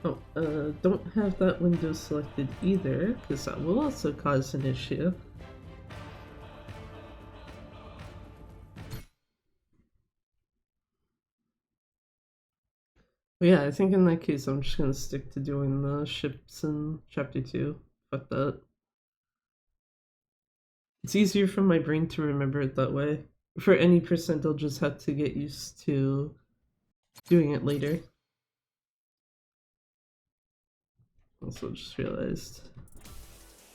Oh, don't have that window selected either, because that will also cause an issue. But yeah, I think in that case I'm just gonna stick to doing the ships in Chapter 2. Fuck that. It's easier for my brain to remember it that way. For any percent, I'll just have to get used to doing it later. Also just realized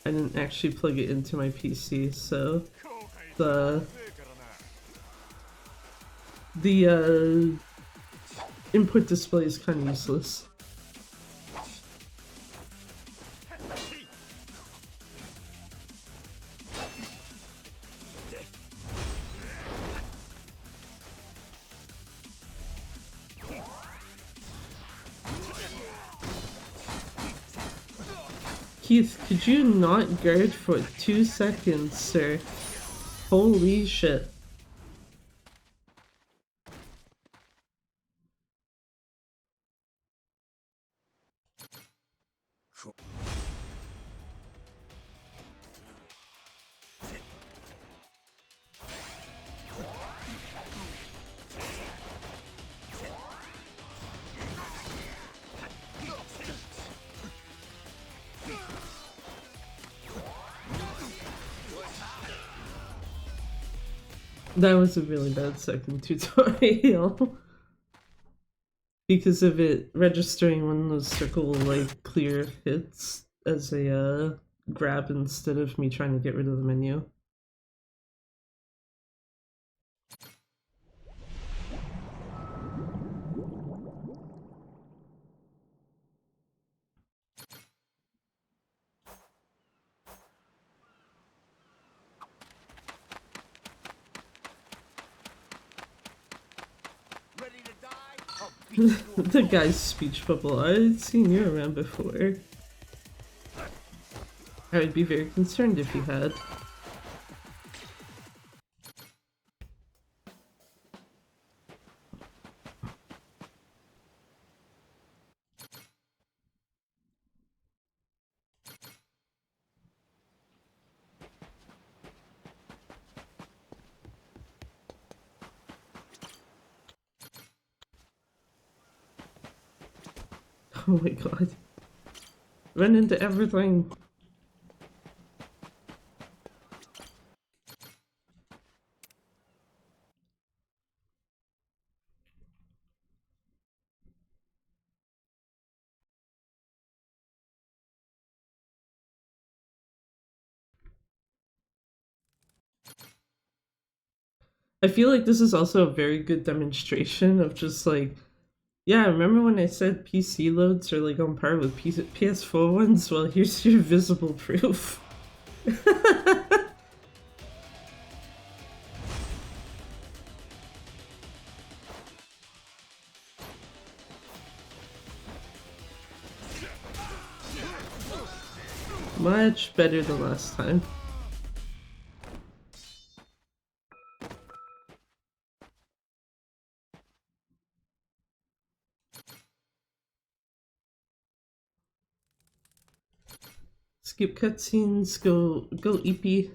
I didn't actually plug it into my PC, so the input display is kind of useless. Keith, could you not guard for 2 seconds, sir? Holy shit. That was a really bad second tutorial. Because of it registering when those circle like clear hits as a grab instead of me trying to get rid of the menu. The guy's speech bubble. I'd seen you around before. I would be very concerned if you had. Oh my god. Run into everything. I feel like this is also a very good demonstration of just like, yeah, remember when I said PC loads are like on par with PS4 ones? Well, here's your visible proof. Much better than last time. Skip cutscenes, go EP.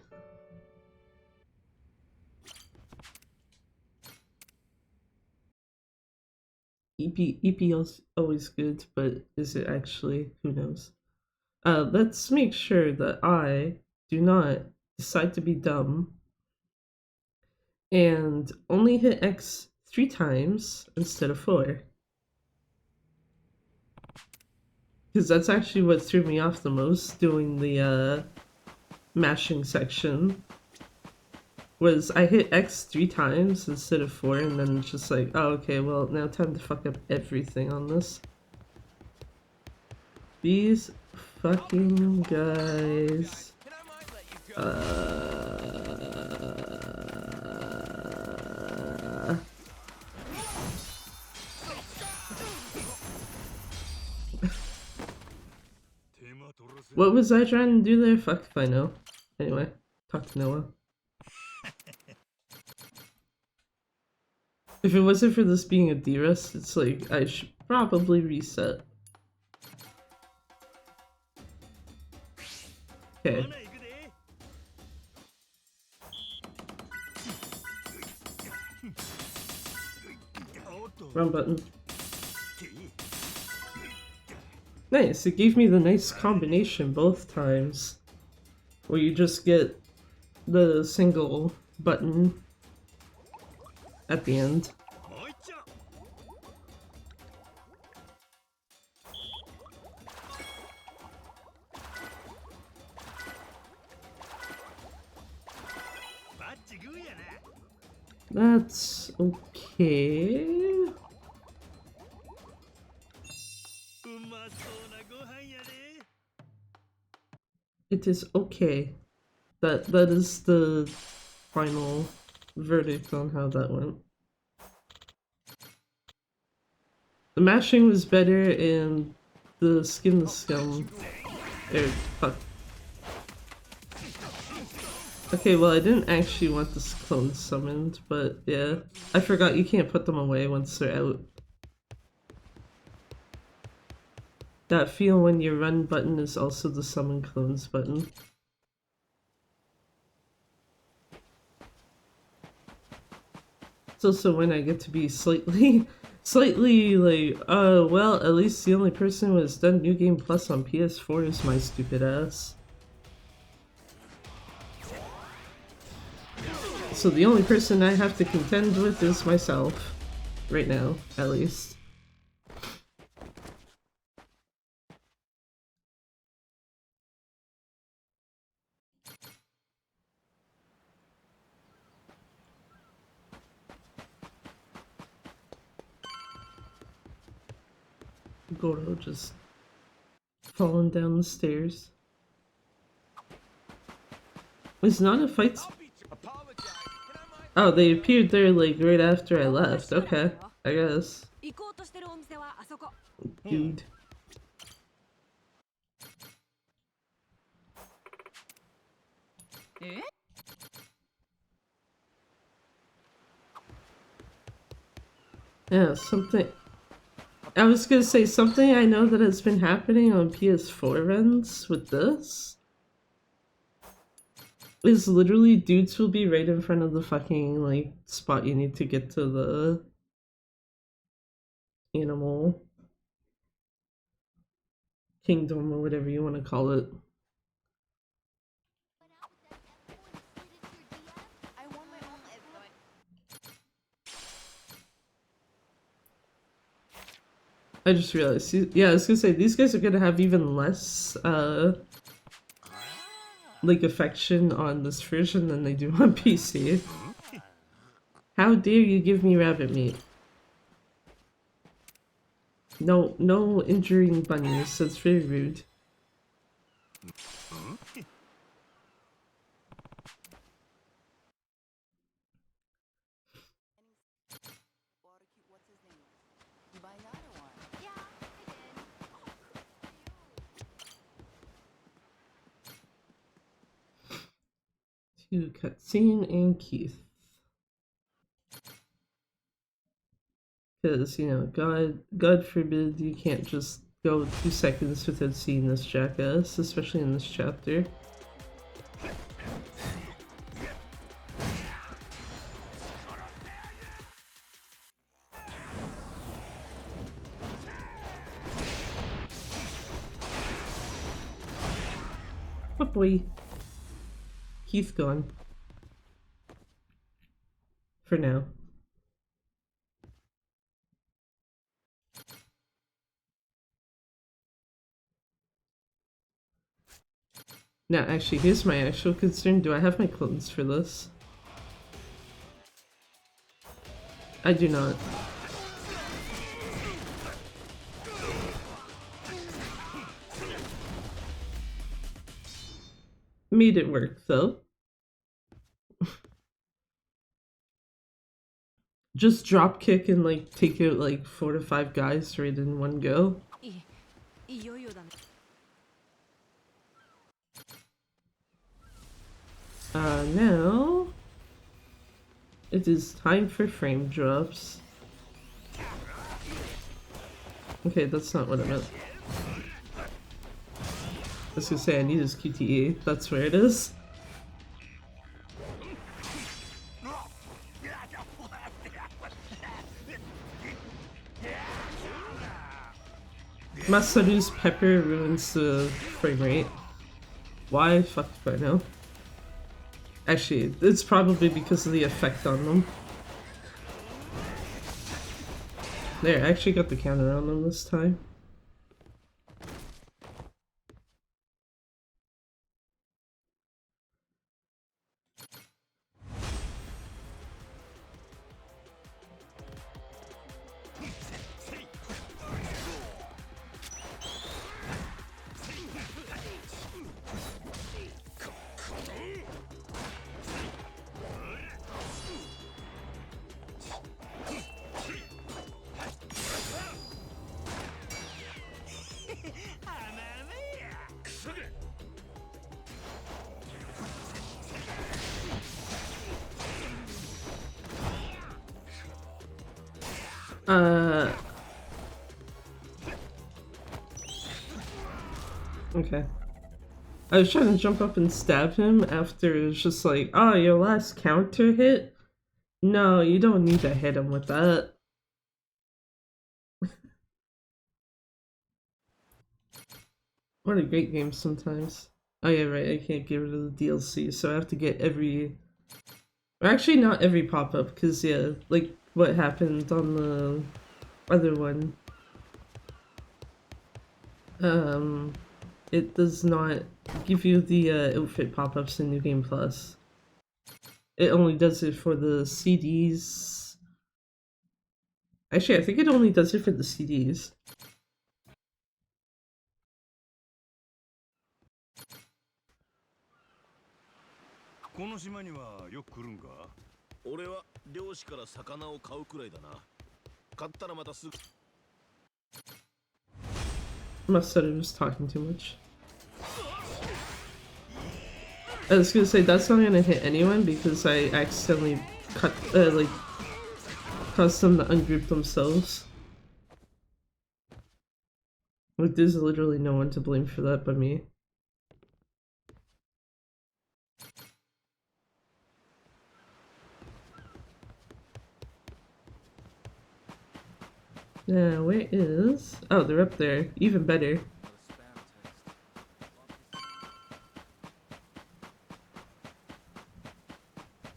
EP is always good, but is it actually? Who knows? Let's make sure that I do not decide to be dumb and only hit X 3 times instead of 4. Because that's actually what threw me off the most doing the mashing section. Was I hit X 3 times instead of 4, and then it's just like, oh, okay, well, now time to fuck up everything on this. These fucking guys. What was I trying to do there? Fuck if I know. Anyway, talk to Noah. If it wasn't for this being a D-Rest, it's like, I should probably reset. Okay. Wrong button. Nice, it gave me the nice combination both times. Where you just get the single button at the end. That's okay. It is okay. That is the final verdict on how that went. The mashing was better and the skin the scum. Fuck. Okay, well I didn't actually want this clone summoned, but yeah. I forgot you can't put them away once they're out. That feel when your run button is also the summon clones button. It's also when I get to be slightly like, well, at least the only person who has done New Game Plus on PS4 is my stupid ass. So the only person I have to contend with is myself. Right now, at least. Goro just falling down the stairs. It's not a fight. Oh, they appeared there like right after I left. Okay, I guess. Dude. Yeah, something. I was gonna say something I know that has been happening on PS4 runs with this is literally dudes will be right in front of the fucking like spot you need to get to the animal kingdom or whatever you want to call it. I just realized, yeah, I was gonna say, these guys are gonna have even less, like, affection on this version than they do on PC. How dare you give me rabbit meat? No injuring bunnies, that's very rude. To Cutscene and Keith. Because, you know, God forbid you can't just go 2 seconds without seeing this jackass, especially in this chapter. Oh boy. Keith gone. For now. Now, actually, here's my actual concern. Do I have my clones for this? I do not. Made it work, though. Just drop kick and, like, take out, like, 4 to 5 guys right in one go. Now... it is time for frame drops. Okay, that's not what I meant. was gonna say I need his QTE. That's where it is. Masaru's pepper ruins the frame rate. Why? Fuck if I know. Actually, it's probably because of the effect on them. There, I actually got the counter on them this time. Okay. I was trying to jump up and stab him after it was just like, oh, your last counter hit? No, you don't need to hit him with that. What a great game sometimes. Oh yeah, right, I can't get rid of the DLC, so I have to get every... Or actually not every pop-up, because yeah, like what happened on the other one. It does not give you the outfit pop-ups in New Game Plus. It only does it for the CDs. Actually, I think it only does it for the CDs. この島にはよく来るんか？俺は漁師から魚を買うくらいだな。買ったらまたすぐ。Must have said I was talking too much. I was gonna say that's not gonna hit anyone because I accidentally cut like caused them to ungroup themselves. Like there's literally no one to blame for that but me. Yeah, where is... Oh, they're up there. Even better.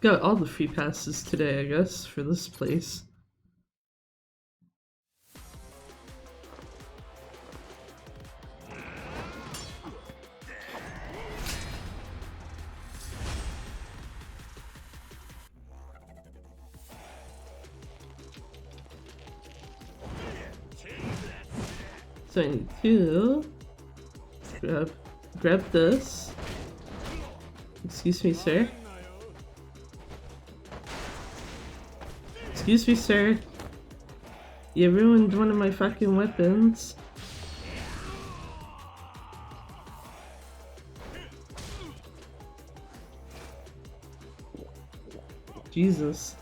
Got all the free passes today, I guess, for this place. So I need to grab this. Excuse me, sir. Excuse me, sir. You ruined one of my fucking weapons. Jesus.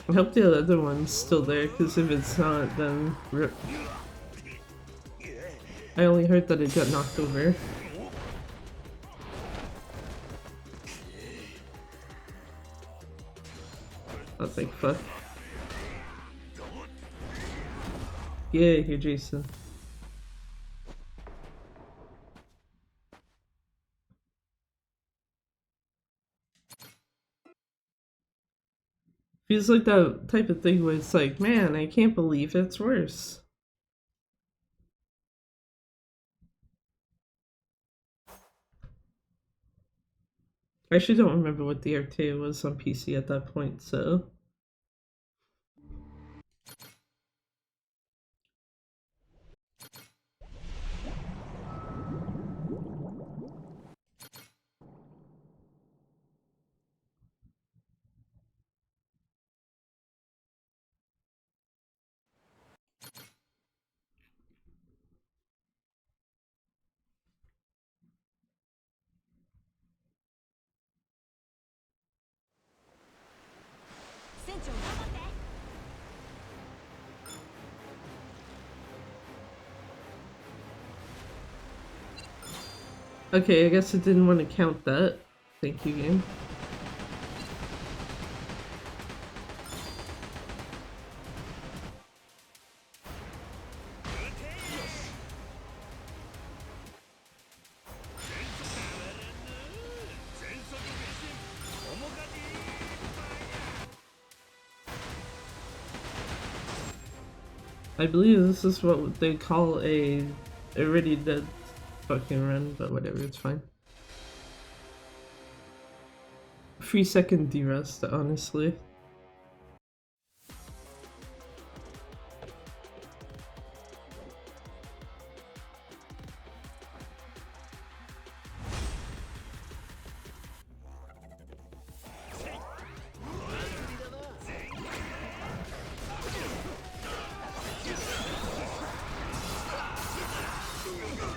I hope the other one's still there, because if it's not, then rip. I only heard that it got knocked over. Oh, thank fuck. Yeah, here, Jason. Feels like that type of thing where it's like, man, I can't believe it's worse. I actually don't remember what the RTA was on PC at that point, so... Okay, I guess it didn't want to count that. Thank you, game. I believe this is what they call a already dead fucking run, but whatever, it's fine. 3-second de-rest, honestly.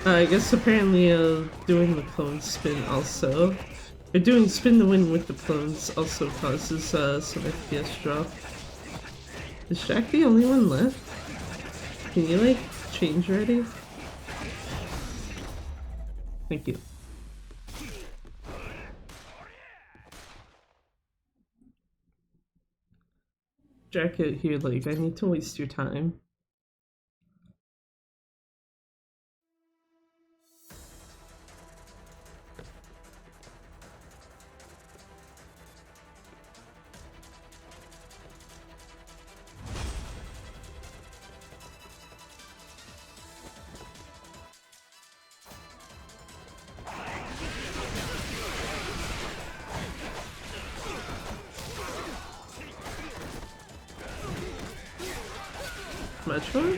I guess apparently doing the clone spin also, or doing spin the win with the clones also causes some FPS drop. Is Jack the only one left? Can you like change already? Thank you. Jack out here, like, I need to waste your time. Much more?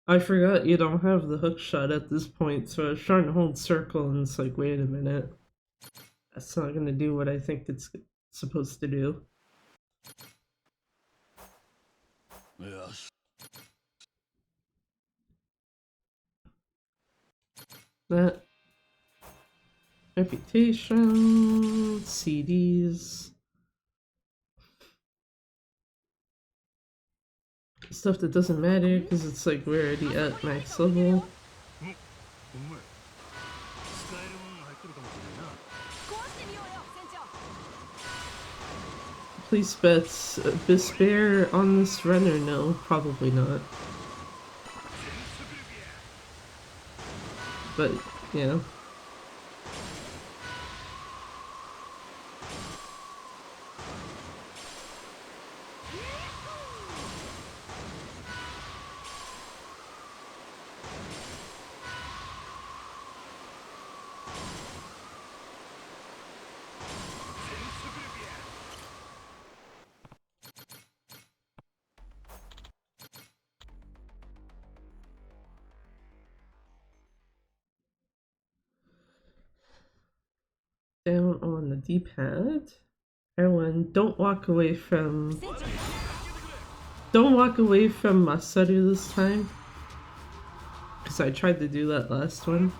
I forgot you don't have the hook shot at this point, so I was trying to hold circle and it's like, wait a minute. That's not gonna do what I think it's supposed to do. Yes. That. Reputation, CDs. Stuff that doesn't matter because it's like we're already at max level. Please bets despair on this runner? No, probably not. But yeah. Down on the D-pad. Everyone, don't walk away from Masaru this time. Because I tried to do that last one.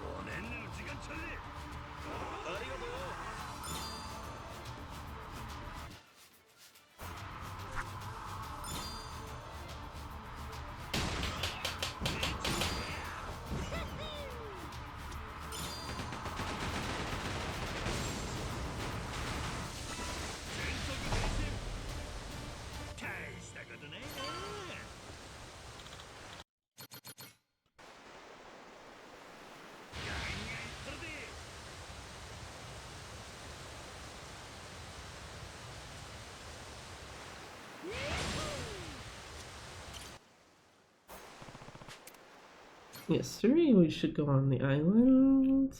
Yes, three, we should go on the island.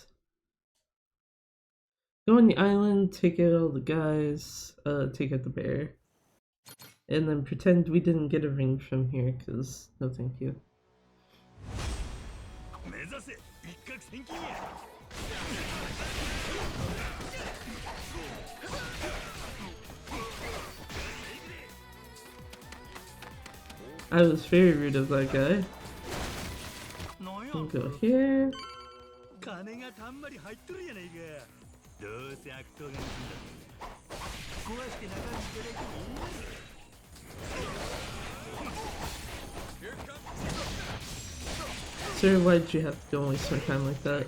Go on the island, take out all the guys, take out the bear. And then pretend we didn't get a ring from here, because no thank you. I was very rude of that guy. go here. 金がたんまり入っとるやないか。どうせ悪党が盗んだんだ。壊して中身いただけ。 Sir, why'd you have to go and waste my time like that?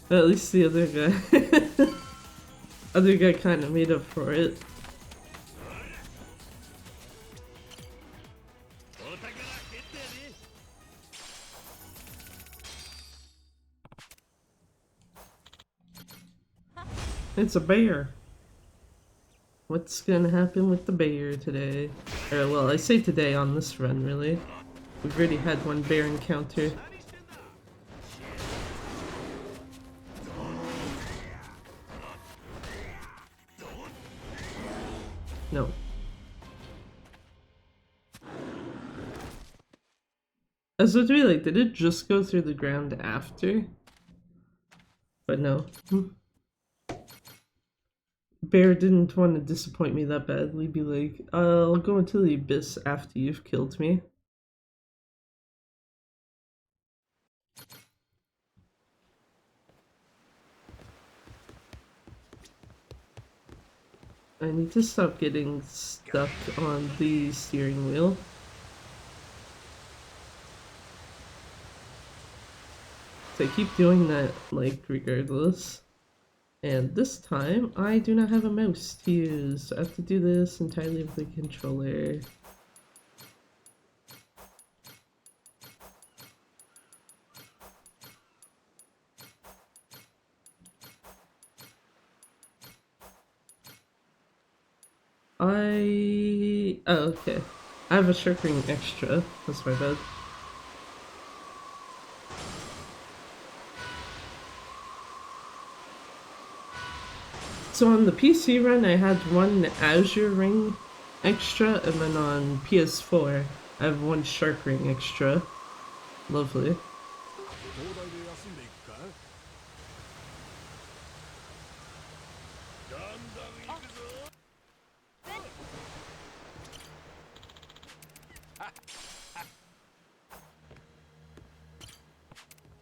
At least the other guy, other guy kind of made up for it. It's a bear. What's gonna happen with the bear today? Or, well, I say today on this run, really. We've already had one bear encounter. No. I was literally like, did it just go through the ground after? But no. Bear didn't want to disappoint me that badly, be like, I'll go into the abyss after you've killed me. I need to stop getting stuck on the steering wheel. So I keep doing that, like, regardless. And this time, I do not have a mouse to use. I have to do this entirely with the controller. Oh, okay. I have a shark ring extra. That's my bad. So on the PC run, I had one Azure ring extra, and then on PS4, I have one shark ring extra. Lovely.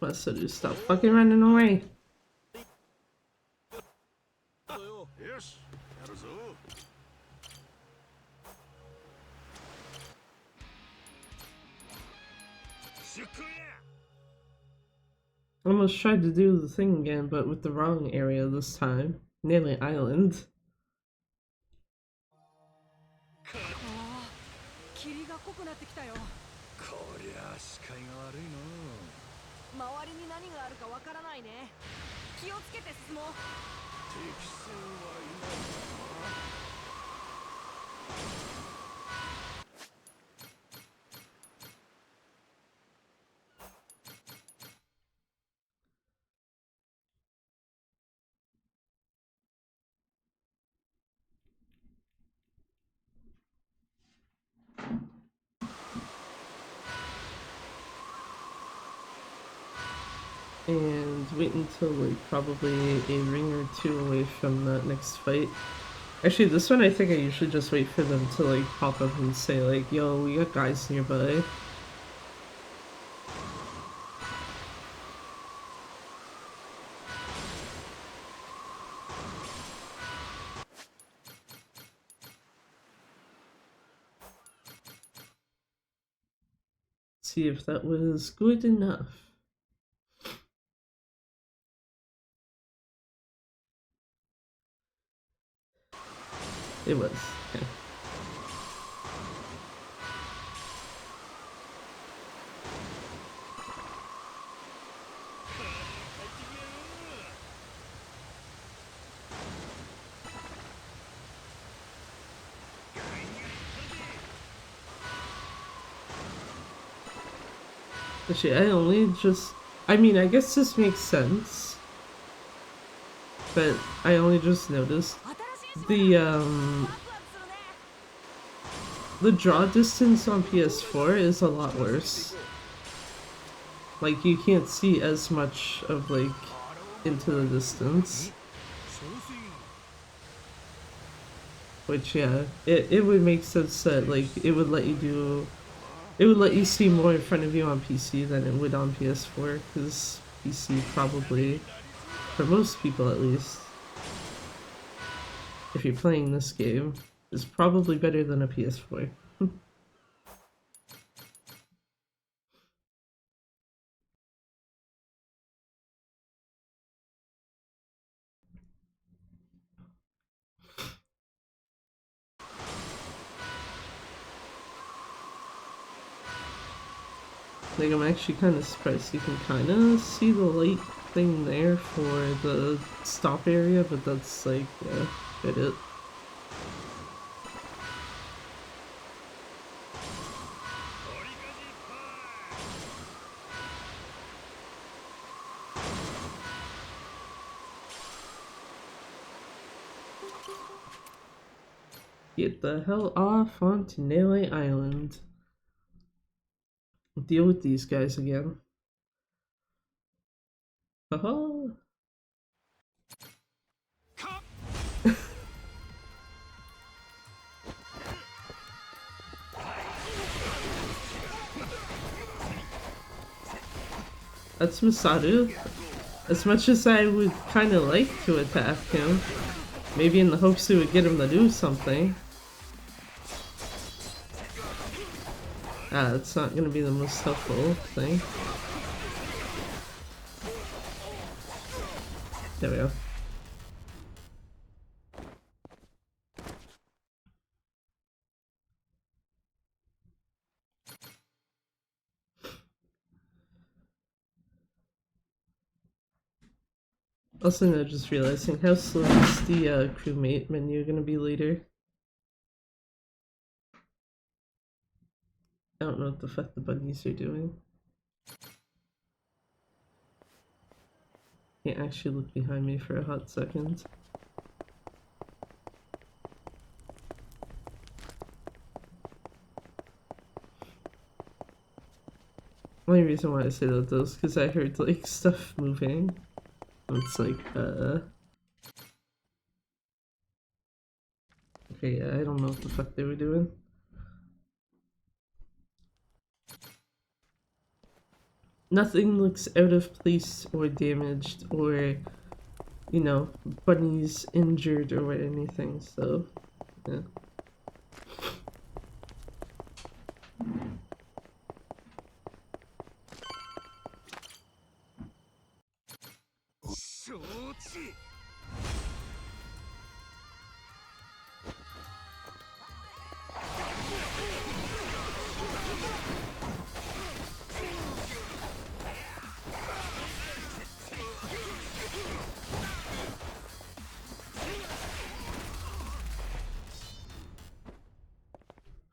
Must have just stop fucking running away. I almost tried to do the thing again, but with the wrong area this time. Nearly Island. And wait until like probably a ring or two away from that next fight. Actually, this one I think I usually just wait for them to like pop up and say like, yo, we got guys nearby. See if that was good enough. It was. Okay. Actually, I mean, I guess this makes sense, but I only just noticed the draw distance on PS4 is a lot worse. Like, you can't see as much of, like, into the distance. Which, yeah, it would make sense that, like, it would let you see more in front of you on PC than it would on PS4, because PC probably, for most people at least, if you're playing this game, is probably better than a PS4. Like, I'm actually kind of surprised you can kind of see the light thing there for the stop area, but that's like, yeah, get it. Get the hell off onto Nele Island. Deal with these guys again. Haha. That's Masaru. As much as I would kind of like to attack him, maybe in the hopes it would get him to do something. It's not gonna be the most helpful thing. There we go. Also, now just realizing how slow is the crewmate menu gonna be later. I don't know what the fuck the bunnies are doing. Can't actually look behind me for a hot second. Only reason why I say that though is because I heard like stuff moving. It's like, okay, yeah, I don't know what the fuck they were doing. Nothing looks out of place or damaged or, you know, bunnies injured or anything, so, yeah.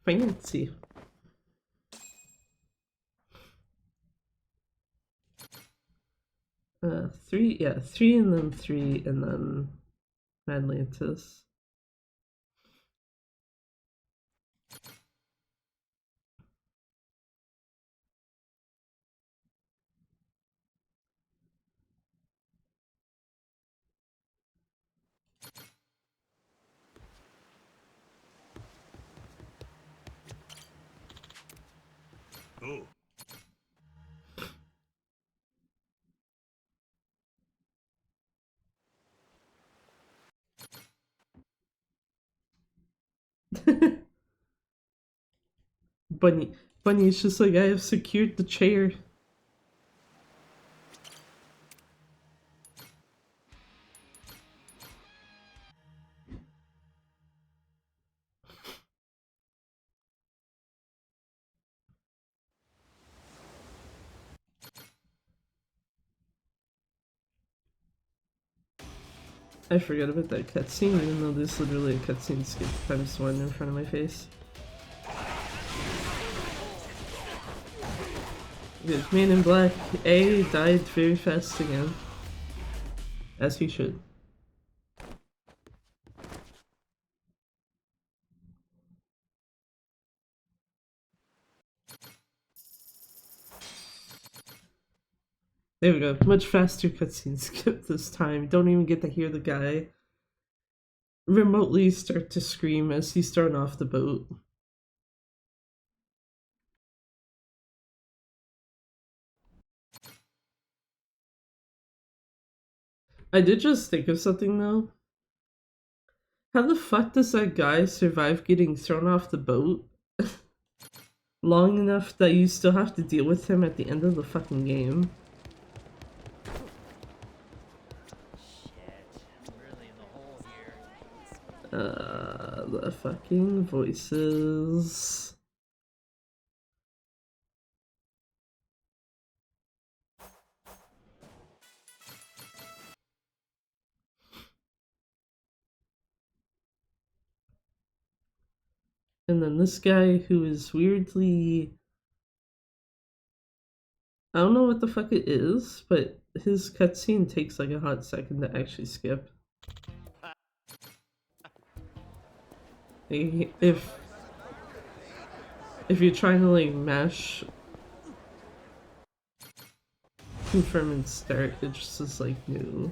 Fancy. Three, yeah, three and then Atlantis. Oh. Bunny's just like, I have secured the chair. I forgot about that cutscene, even though there's literally a cutscene skip times one in front of my face. Good. Man in Black A died very fast again. As he should. There we go. Much faster cutscene skip this time. Don't even get to hear the guy remotely start to scream as he's thrown off the boat. I did just think of something though. How the fuck does that guy survive getting thrown off the boat long enough that you still have to deal with him at the end of the fucking game? The fucking voices. And then this guy who is weirdly... I don't know what the fuck it is, but his cutscene takes like a hot second to actually skip. If you're trying to like mash confirm and start, it just is like no.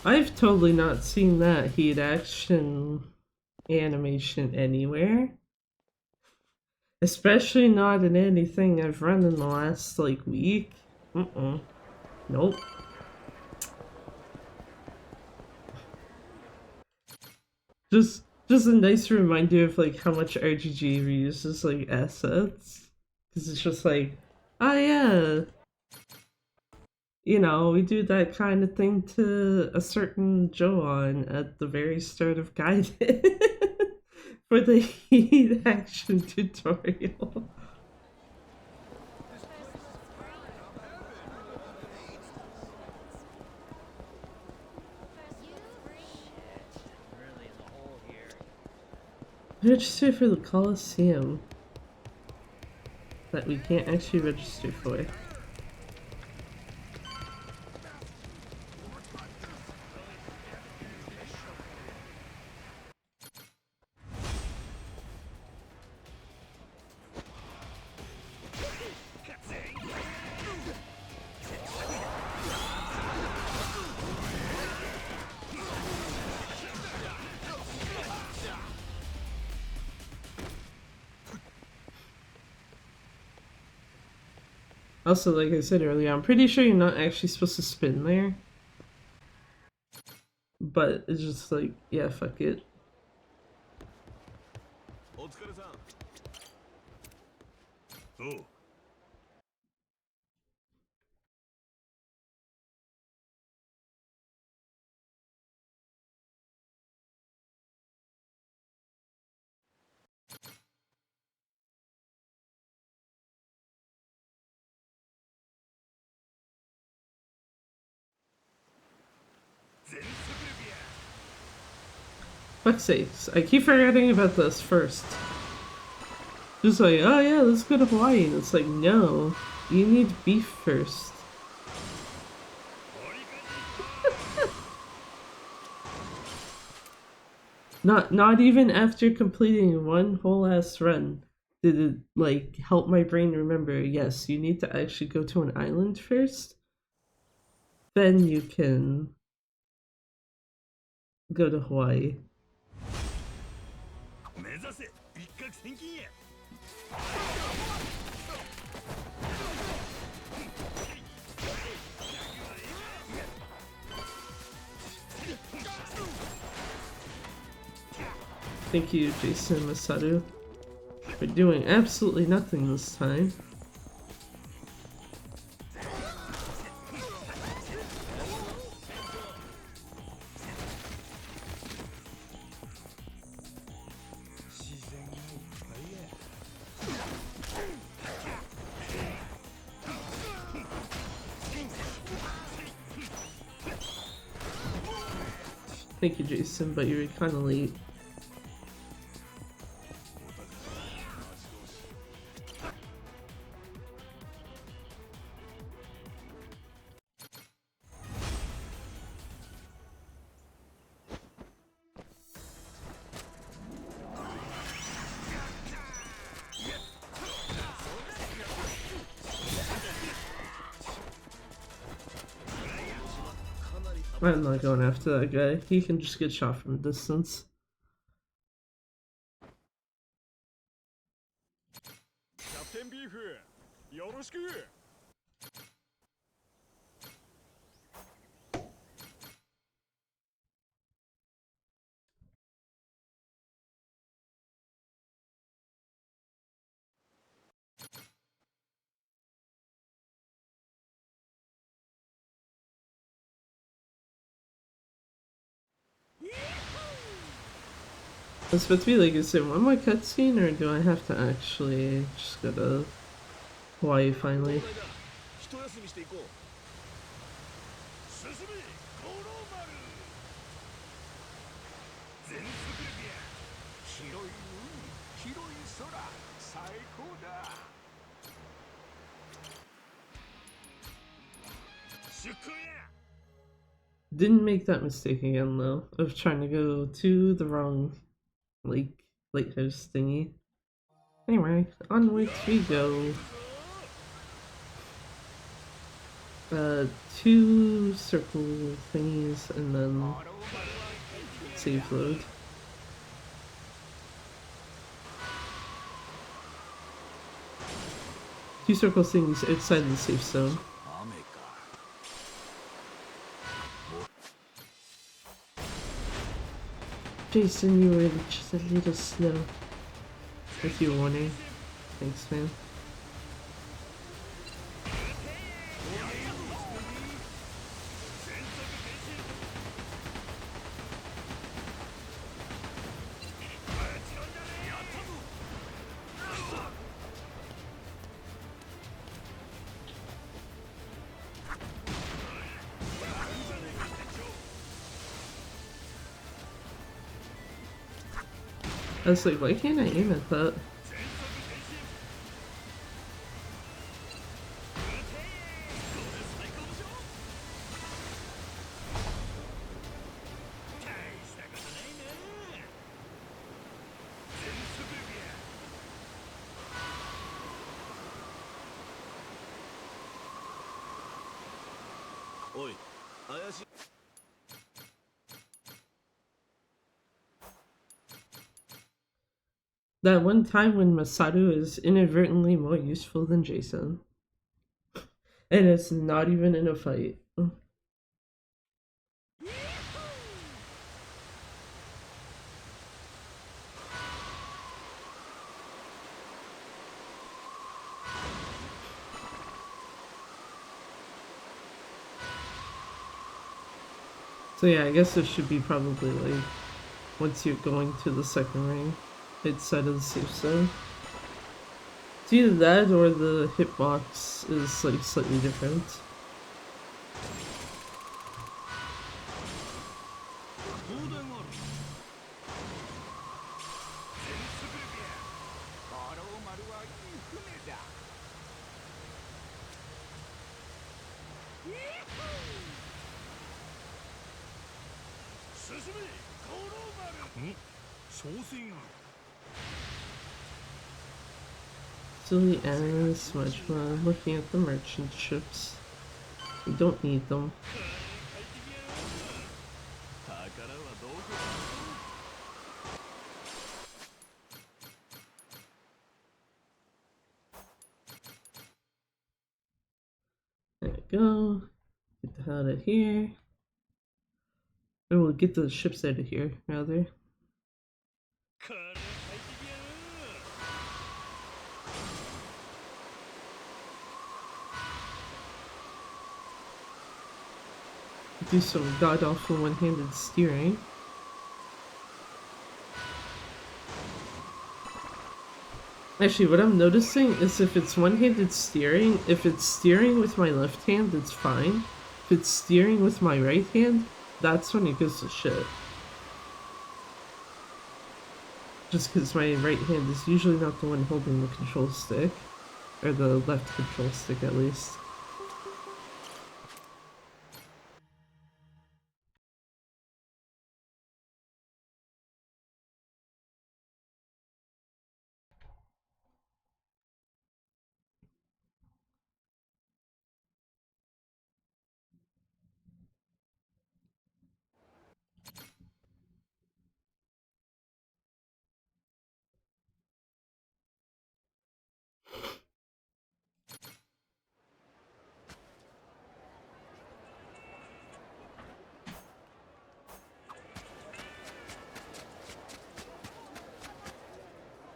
I've totally not seen that heat action animation anywhere. Especially not in anything I've run in the last like week. Nope. Just a nice reminder of like how much RGG reuses like assets. Cause it's just like, oh yeah, you know, we do that kind of thing to a certain Joan at the very start of Gaiden for the heat action tutorial. Register for the Coliseum that we can't actually register for. Also, like I said earlier, I'm pretty sure you're not actually supposed to spin there. But it's just like, yeah, fuck it. Fuck's sakes, I keep forgetting about this first. Just like, oh yeah, let's go to Hawaii. And it's like, no, you need beef first. Not even after completing one whole ass run did it like help my brain remember, yes, you need to actually go to an island first. Then you can go to Hawaii. Thank you, Jason Masaru, for doing absolutely nothing this time. Thank you, Jason, but you were kind of late. I'm not going after that guy. He can just get shot from a distance. Captain Beef, よろしく。I was supposed to be like, is there one more cutscene, or do I have to actually just go to Hawaii finally? 一休みしていこう。進め、五郎丸。全速力や。広い海、広い空、最高だ。出航や。Didn't make that mistake again though, of trying to go to the wrong lighthouse thingy. Anyway, onwards we go. 2 circle thingies and then save load. Two circle things outside the safe zone. 雨か。Jason, you were just a little slow with your warning. Thanks, man. I was like, why can't I aim at that? That one time when Masaru is inadvertently more useful than Jason. And it's not even in a fight. So yeah, I guess it should be probably like once you're going to the second ring, outside of the safe zone. It's either that or the hitbox is like slightly different. Silly animals, smudge fun, looking at the merchant ships. We don't need them. There we go. Get the hell out of here. Or we'll get the ships out of here, rather. Do some god-awful one-handed steering. Actually, what I'm noticing is if it's one-handed steering, if it's steering with my left hand, it's fine. If it's steering with my right hand, that's when it goes to shit. Just because my right hand is usually not the one holding the control stick. Or the left control stick, at least.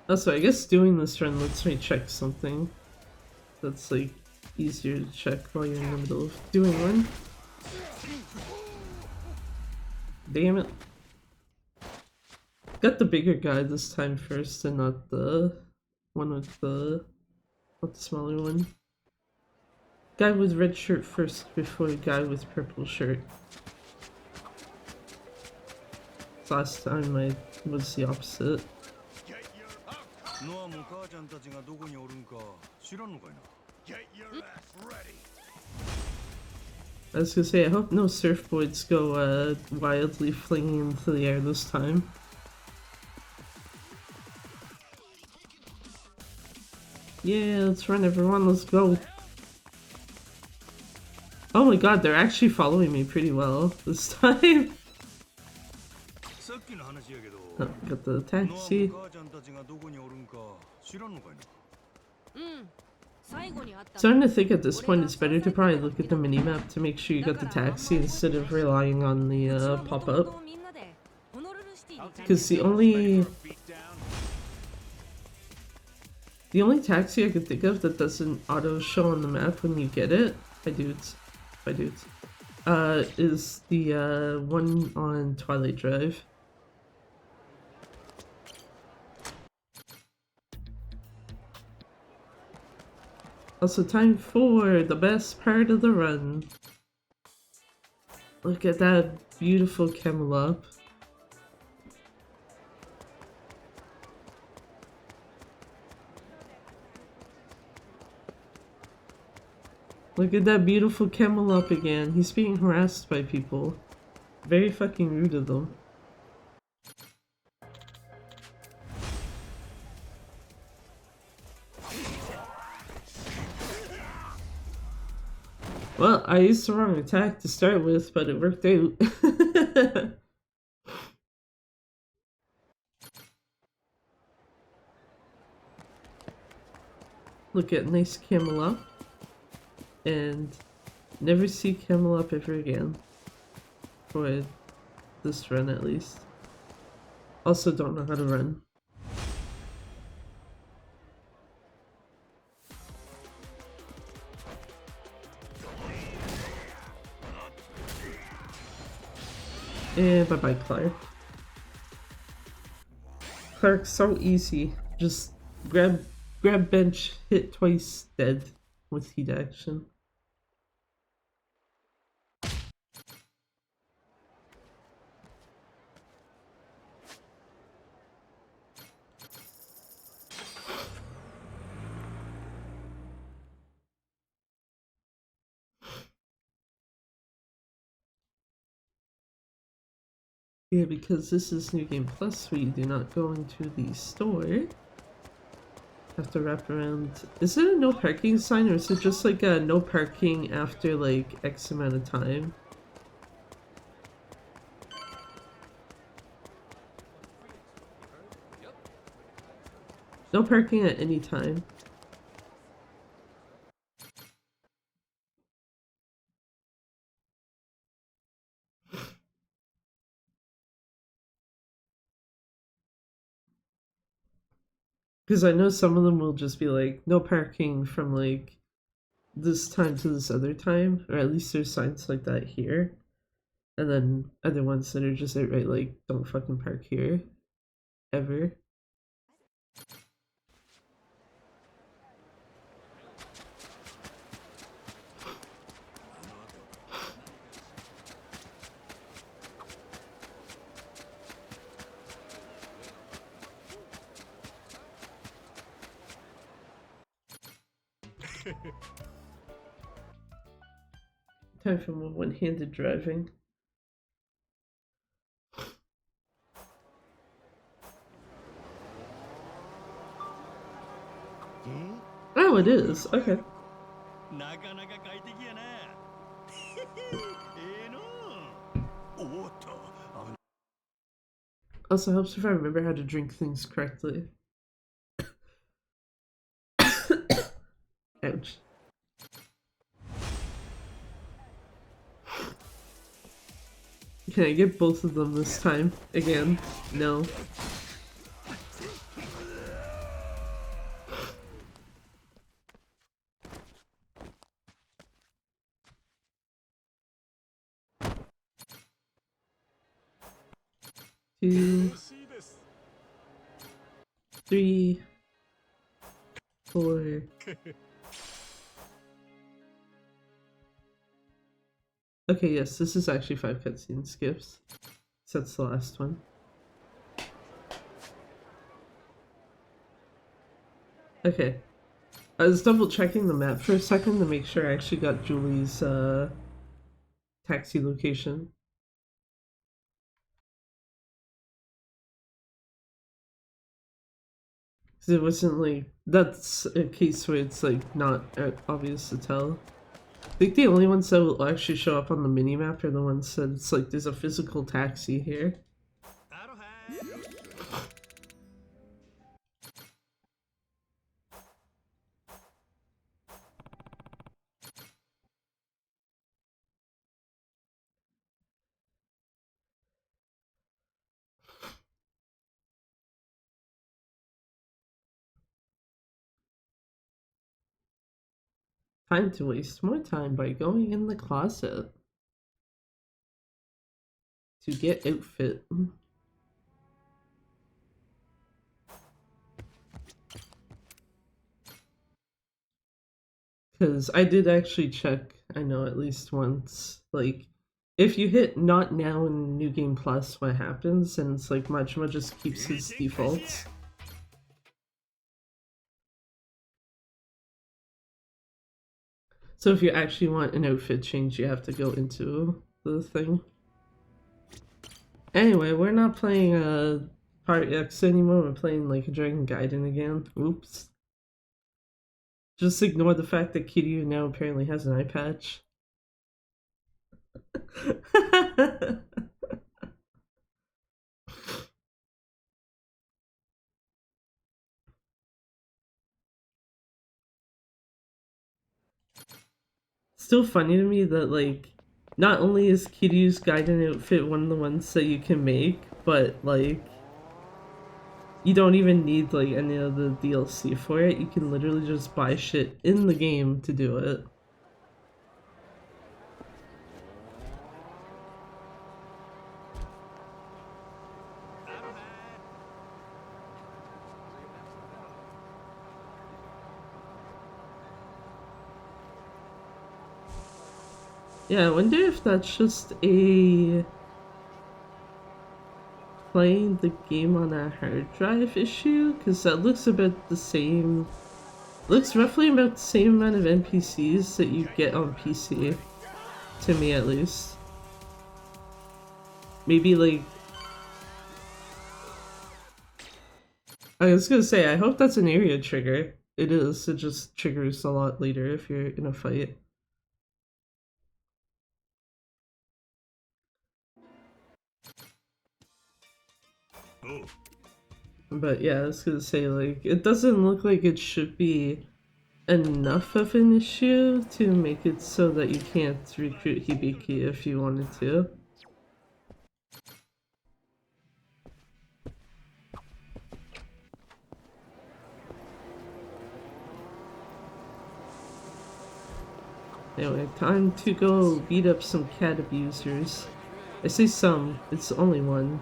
Also, I guess doing this run lets me check something that's like easier to check while you're in the middle of doing one. Damn it. Got the bigger guy this time first and not the one with the, not the smaller one. Guy with red shirt first before guy with purple shirt. Last time I was the opposite. I was gonna say, I hope no surfboards go wildly flinging into the air this time. Yeah, let's run everyone, let's go. Oh my god, they're actually following me pretty well this time. Oh, got the taxi. Starting to think at this point it's better to probably look at the minimap to make sure you got the taxi instead of relying on the pop-up. Because the only taxi I could think of that doesn't auto show on the map when you get it, is the one on Twilight Drive. Also, time for the best part of the run. Look at that beautiful camel up. Look at that beautiful camel up again. He's being harassed by people. Very fucking rude of them. Well, I used the wrong attack to start with, but it worked out. Look at nice camel up. And never see camel up ever again. For this run at least. Also don't know how to run. And bye bye Clark. Clark's so easy. Just grab bench, hit twice, dead with heat action. Yeah, because this is New Game Plus, we do not go into the store. Have to wrap around. Is it a no parking sign or is it just like a no parking after like X amount of time? No parking at any time. Because I know some of them will just be like, no parking from like this time to this other time, or at least there's signs like that here. And then other ones that are just outright like, don't fucking park here. Ever. Time for more one-handed driving. Oh, it is. Okay. Also helps if I remember how to drink things correctly. Ouch. Can I get both of them this time? Again? No. 2, 嬉しいです 3, 4. Okay, yes, this is actually 5 cutscene skips. So that's the last one. Okay. I was double checking the map for a second to make sure I actually got Julie's taxi location. Because it wasn't like, that's a case where it's like not obvious to tell. I think the only ones that will actually show up on the minimap are the ones that it's like there's a physical taxi here. Time to waste more time by going in the closet to get outfit. Because I did actually check, I know at least once, like, if you hit not now in New Game Plus, what happens? And it's like Majima just keeps his defaults. So if you actually want an outfit change, you have to go into the thing. Anyway, we're not playing Part X anymore, we're playing like Dragon Gaiden again. Oops. Just ignore the fact that Kiryu now apparently has an eye patch. Still funny to me that like not only is Kiryu's Gaiden outfit one of the ones that you can make, but like you don't even need like any of the DLC for it. You can literally just buy shit in the game to do it. Yeah, I wonder if that's just a playing the game on a hard drive issue, because that looks about the same. Looks roughly about the same amount of NPCs that you get on PC, to me at least. Maybe like, I was gonna say, I hope that's an area trigger. It is, it just triggers a lot later if you're in a fight. Oh. But yeah, I was gonna say, like, it doesn't look like it should be enough of an issue to make it so that you can't recruit Hibiki if you wanted to. Anyway, time to go beat up some cat abusers. I say some, it's only one.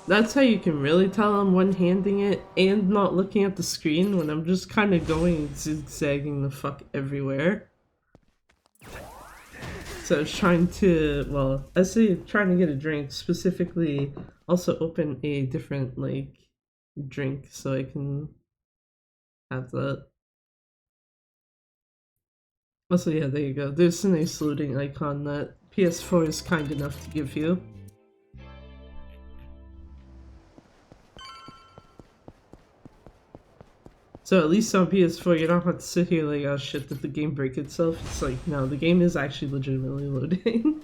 That's how you can really tell I'm one-handing it and not looking at the screen when I'm just kind of going zigzagging the fuck everywhere. So I was trying to, well, I say trying to get a drink, specifically also open a different, like, drink so I can have that. Also, yeah, there you go. There's a nice loading icon that PS4 is kind enough to give you. So at least on PS4, you don't have to sit here like, oh shit, did the game break itself? It's like, no, the game is actually legitimately loading.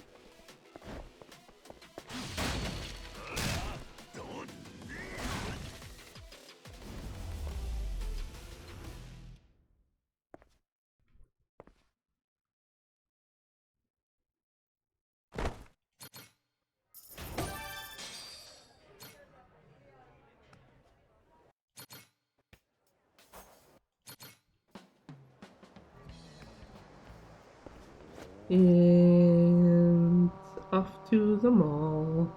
And off to the mall.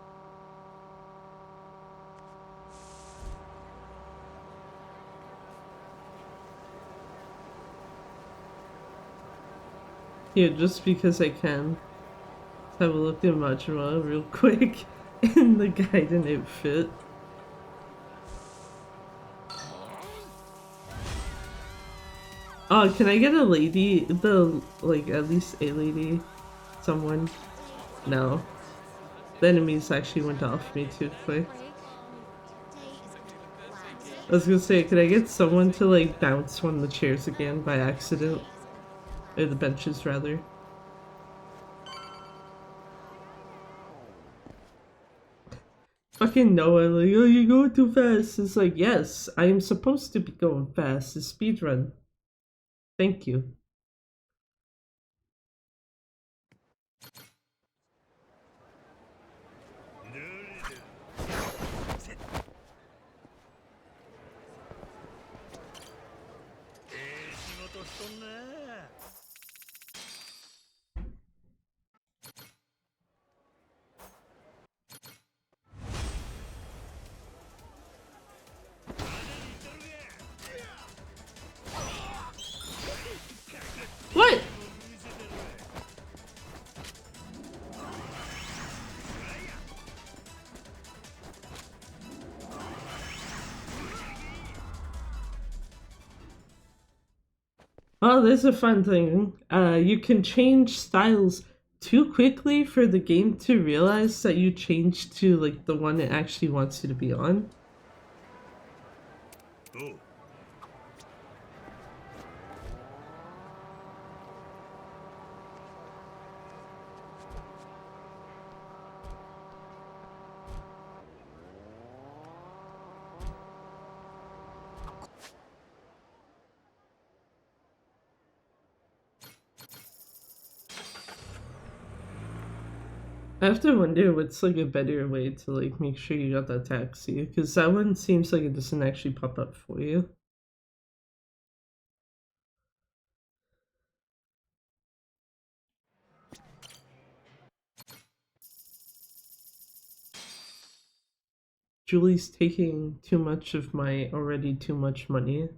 Yeah, just because I can. Let's have a look at Majima real quick. And the guy didn't fit. Oh, can I get a lady? Like, at least a lady? Someone? No. The enemies actually went off me too quick. I was gonna say, could I get someone to, like, bounce one of the chairs again by accident? Or the benches, rather. Fucking Noah, like, oh, you're going too fast. It's like, yes, I am supposed to be going fast. It's speedrun. Thank you. What? Oh, there's a fun thing. You can change styles too quickly for the game to realize that you changed to, like, the one it actually wants you to be on. Oh. I have to wonder what's, like, a better way to, like, make sure you got that taxi, because that one seems like it doesn't actually pop up for you. Julie's taking too much of my already too much money.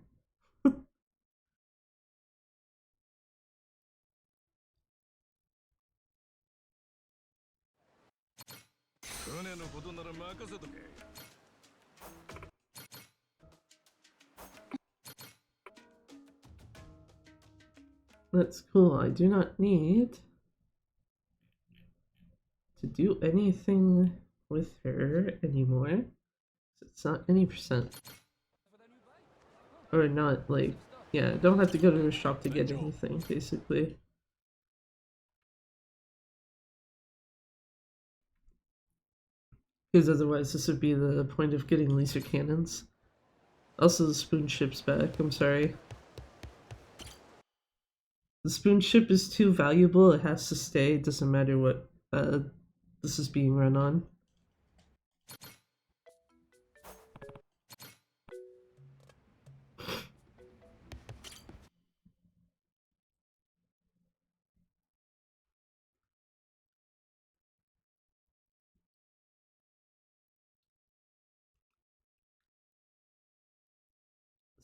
That's cool. I do not need to do anything with her anymore. It's not any percent. Or not, like, yeah, I don't have to go to the shop to get anything, basically. Because otherwise this would be the point of getting laser cannons. Also, the spoon ship's back, I'm sorry. The spoon ship is too valuable, it has to stay, it doesn't matter what this is being run on.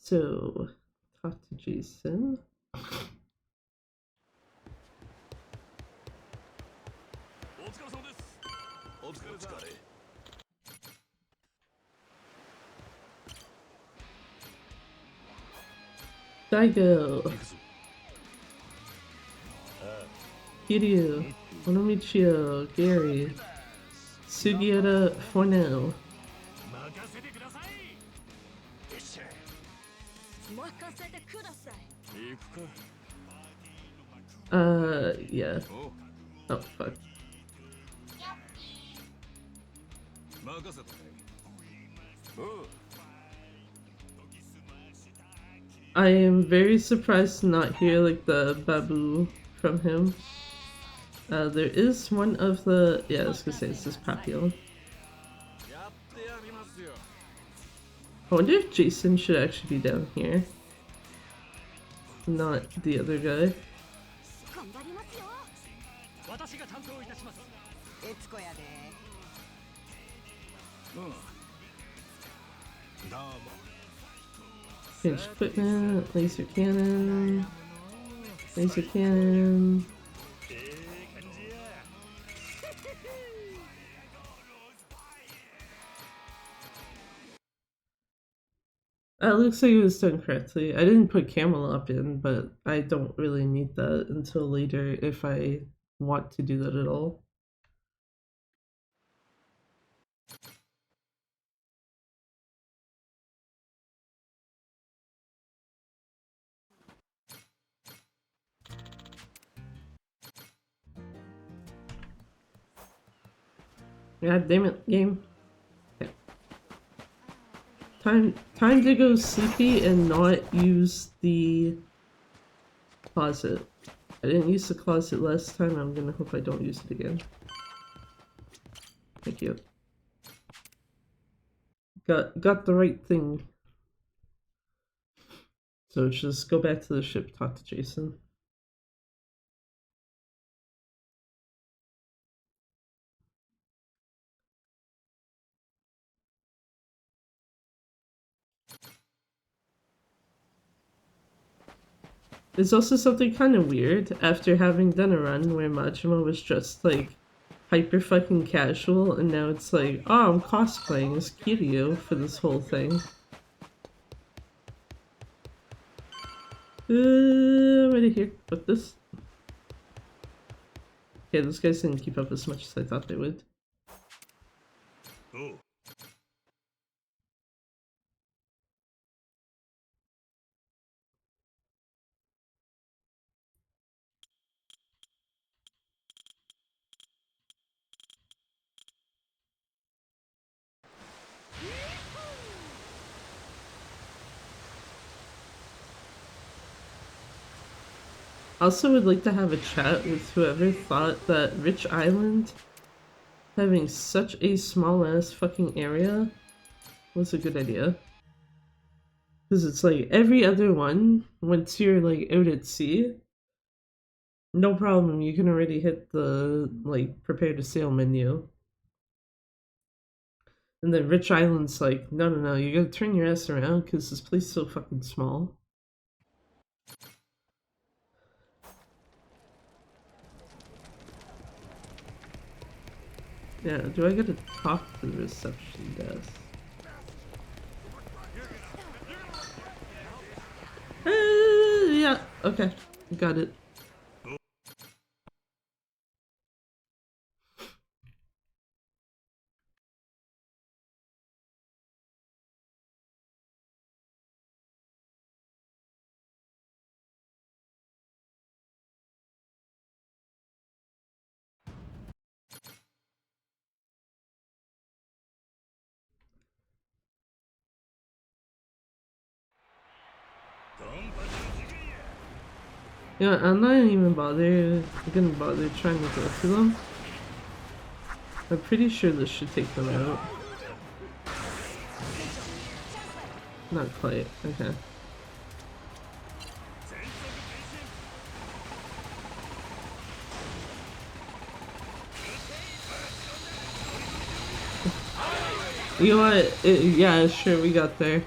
So, talk to Jason. Daigo! Kiryu, Onomichio, Gary, Sugiura for now. Yeah. Oh, fuck. I am very surprised to not hear, like, the babu from him. There is one of the... yeah, I was gonna say, it's this Papillon. I wonder if Jason should actually be down here. Not the other guy. 私が担当いたします。エツコやで。どうも。 Pinch equipment, laser cannon, laser cannon. It looks like it was done correctly. I didn't put camel up in, but I don't really need that until later if I want to do that at all. God damn it, game. Okay. Time to go sleepy and not use the closet. I didn't use the closet last time. I'm gonna hope I don't use it again. Thank you. Got the right thing. So just go back to the ship, talk to Jason. There's also something kind of weird after having done a run where Majima was just like hyper fucking casual, and now it's like, oh, I'm cosplaying as Kiryu for this whole thing. Right here. Put this. Okay, those guys didn't keep up as much as I thought they would. Oh. Also would like to have a chat with whoever thought that Rich Island having such a small ass fucking area was a good idea. Because it's like every other one, once you're like out at sea, no problem, you can already hit the like prepare to sail menu. And then Rich Island's like, no, you gotta turn your ass around because this place is so fucking small. Yeah, do I gotta talk to the reception desk? Yeah, okay, got it. Yeah, I'm not even gonna bother trying to go through them. I'm pretty sure this should take them out. Not quite, okay. You know what? Yeah, sure, we got there.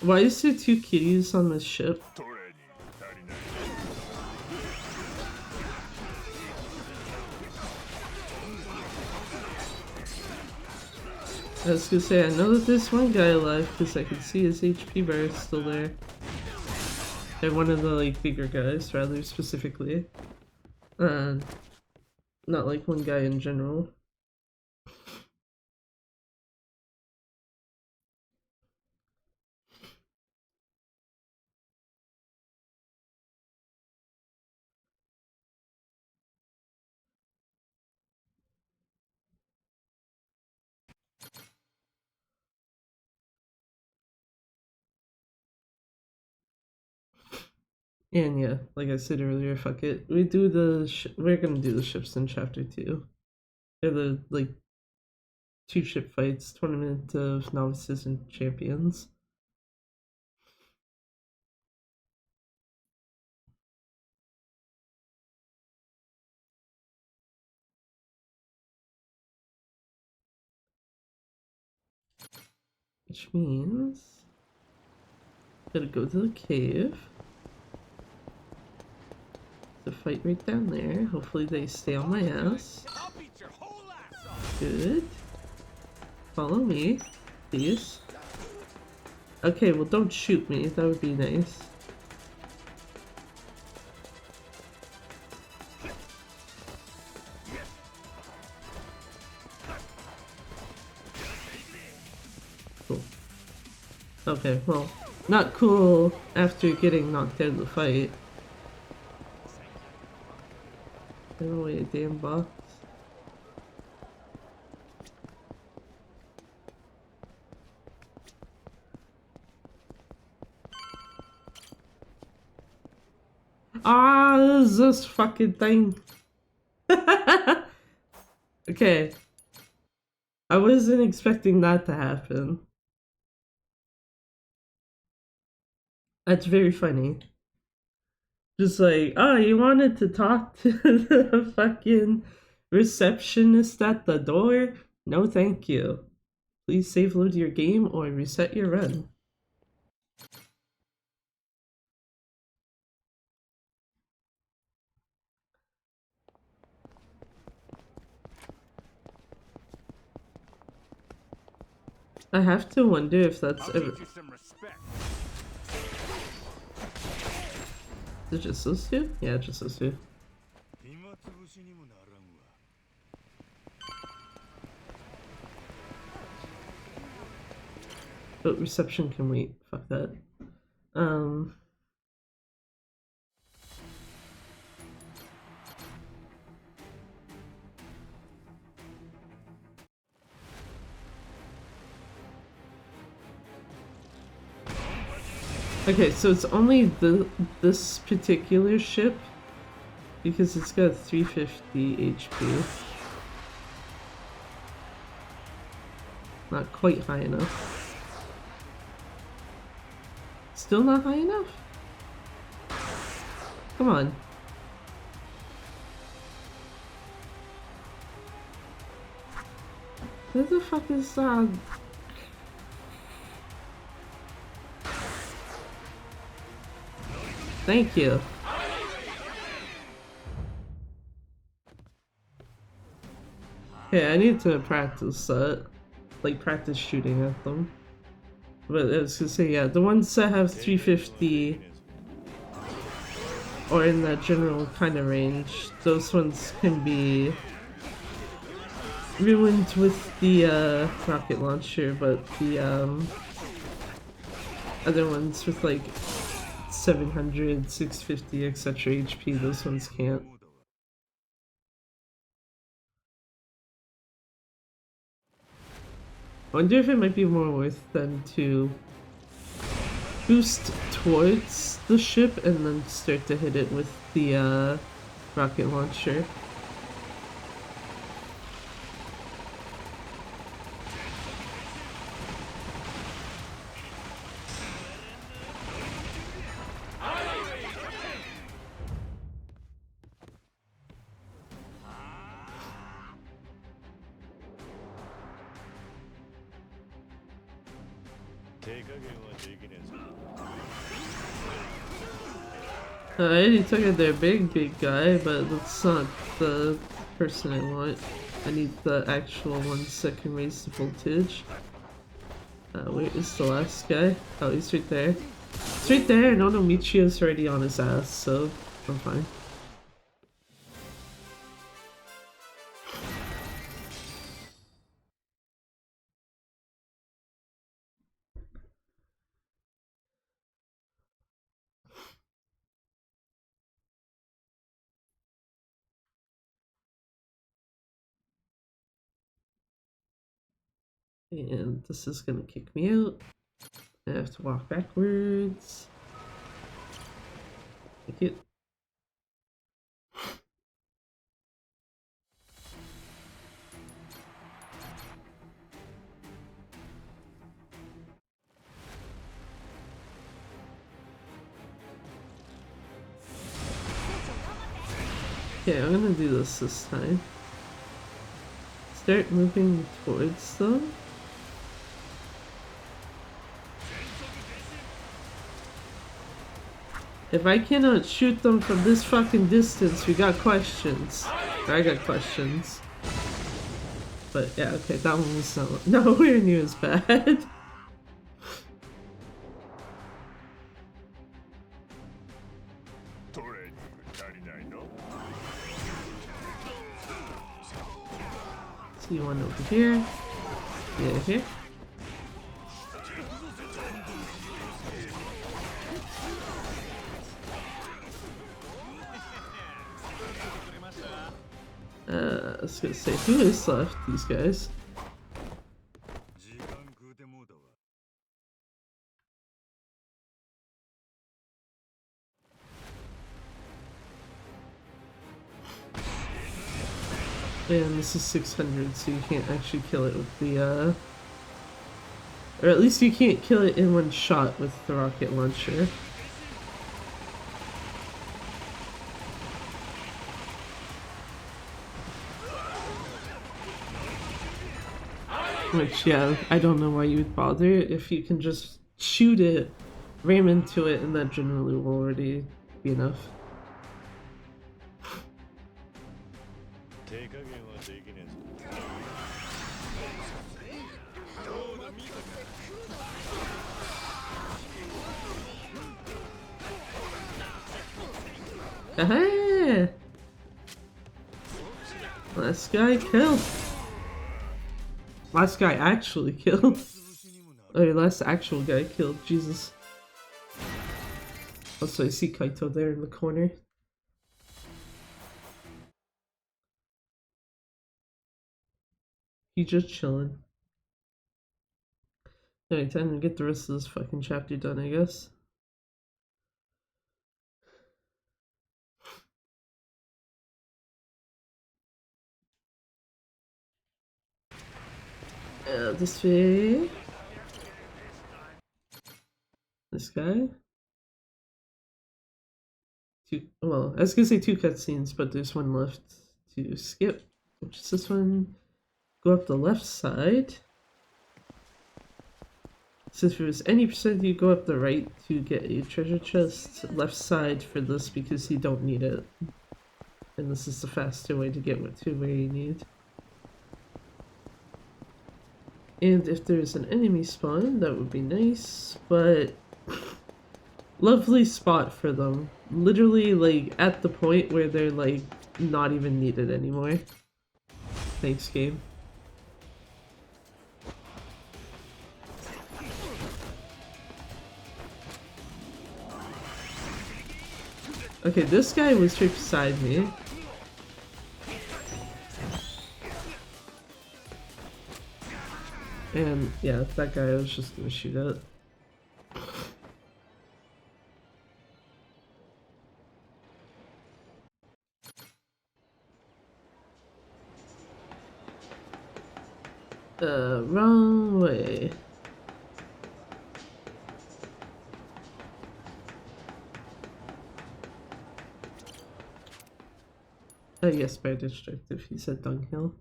Why is there two kitties on this ship? I was gonna say, I know that there's one guy alive because I can see his HP bar is still there. And one of the like bigger guys, rather specifically. Not like one guy in general. And yeah, like I said earlier, fuck it. We're gonna do the ships in chapter 2. They're the like 2 ship fights, tournament of novices and champions. Which means gotta go to the cave. The fight right down there. Hopefully they stay on my ass. Good. Follow me, please. Okay, well don't shoot me. That would be nice. Cool. Okay, well, not cool after getting knocked out of the fight. Get away, damn box. Ah, this is this fucking thing. Okay. I wasn't expecting that to happen. That's very funny. Just like, oh, you wanted to talk to the fucking receptionist at the door? No, thank you. Please save load your game or reset your run. I have to wonder if that's ever. Is it just those two? Yeah, just those two. But reception can wait. Fuck that. Okay, so it's only this particular ship because it's got 350 HP. Not quite high enough. Still not high enough? Come on. Where the fuck is that? Thank you. Okay, I need to practice that. Like, practice shooting at them. But I was gonna say, yeah, the ones that have 350 or in that general kind of range, those ones can be ruined with the rocket launcher, but the other ones with like 700, 650, etc. HP, those ones can't. I wonder if it might be more worth them to boost towards the ship and then start to hit it with the rocket launcher. I already took out their big guy, but that's not the person I want. I need the actual ones that can raise the voltage. Where is the last guy? Oh, he's right there. It's right there! No, Michio's already on his ass, so I'm fine. And this is gonna kick me out. I have to walk backwards. Thank you. Okay, I'm gonna do this time. Start moving towards them. If I cannot shoot them from this fucking distance, we got questions. I got questions. But yeah, okay, that one was nowhere near as bad. See one over here. Yeah, here. I was gonna say, who is left? These guys. And this is 600, so you can't actually kill it with the, or at least you can't kill it in one shot with the rocket launcher. Which, yeah, I don't know why you would bother if you can just shoot it, ram into it, and that generally will already be enough. Aha! Last guy killed. Last guy actually killed. Oh, last actual guy killed. Jesus. Also, I see Kaito there in the corner. He's just chilling. Alright, time to get the rest of this fucking chapter done, I guess. This way. This guy. Well, I was gonna say 2 cutscenes, but there's one left to skip, which is this one. Go up the left side. So if there's any percent you go up the right to get a treasure chest, left side for this because you don't need it. And this is the faster way to get to where you need. And if there's an enemy spawn, that would be nice, but lovely spot for them. Literally, like, at the point where they're, like, not even needed anymore. Thanks, game. Okay, this guy was right beside me. And yeah, that guy I was just gonna shoot at. Wrong way. Yes, by destructive, he said dunghill.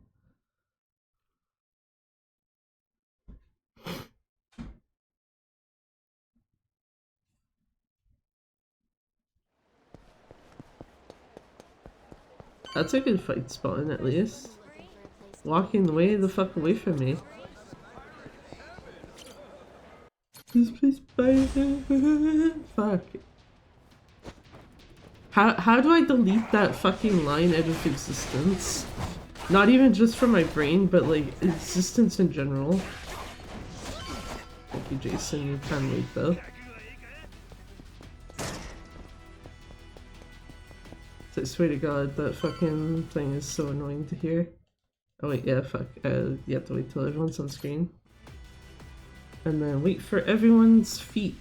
That's a good fight spawn, at least. Walking way the fuck away from me. This place fuck. How do I delete that fucking line out of existence? Not even just from my brain, but like existence in general. Thank you, Jason. You can't wait though. I swear to God, that fucking thing is so annoying to hear. Oh wait, yeah, fuck. You have to wait till everyone's on screen. And then wait for everyone's feet.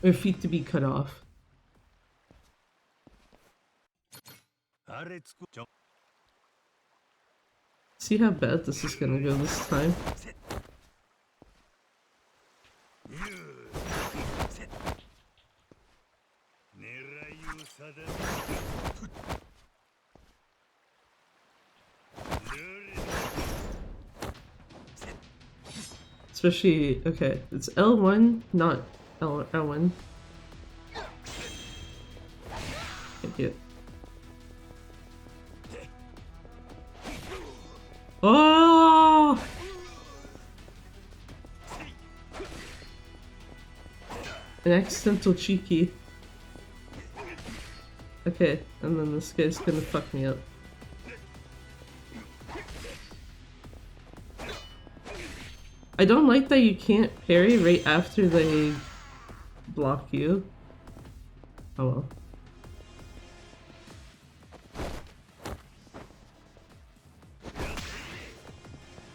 Or feet to be cut off. See how bad this is gonna go this time. Especially, okay, it's L1, not L1. Thank you. Oh! An accidental cheeky. Okay, and then this guy's gonna fuck me up. I don't like that you can't parry right after they block you. Oh well.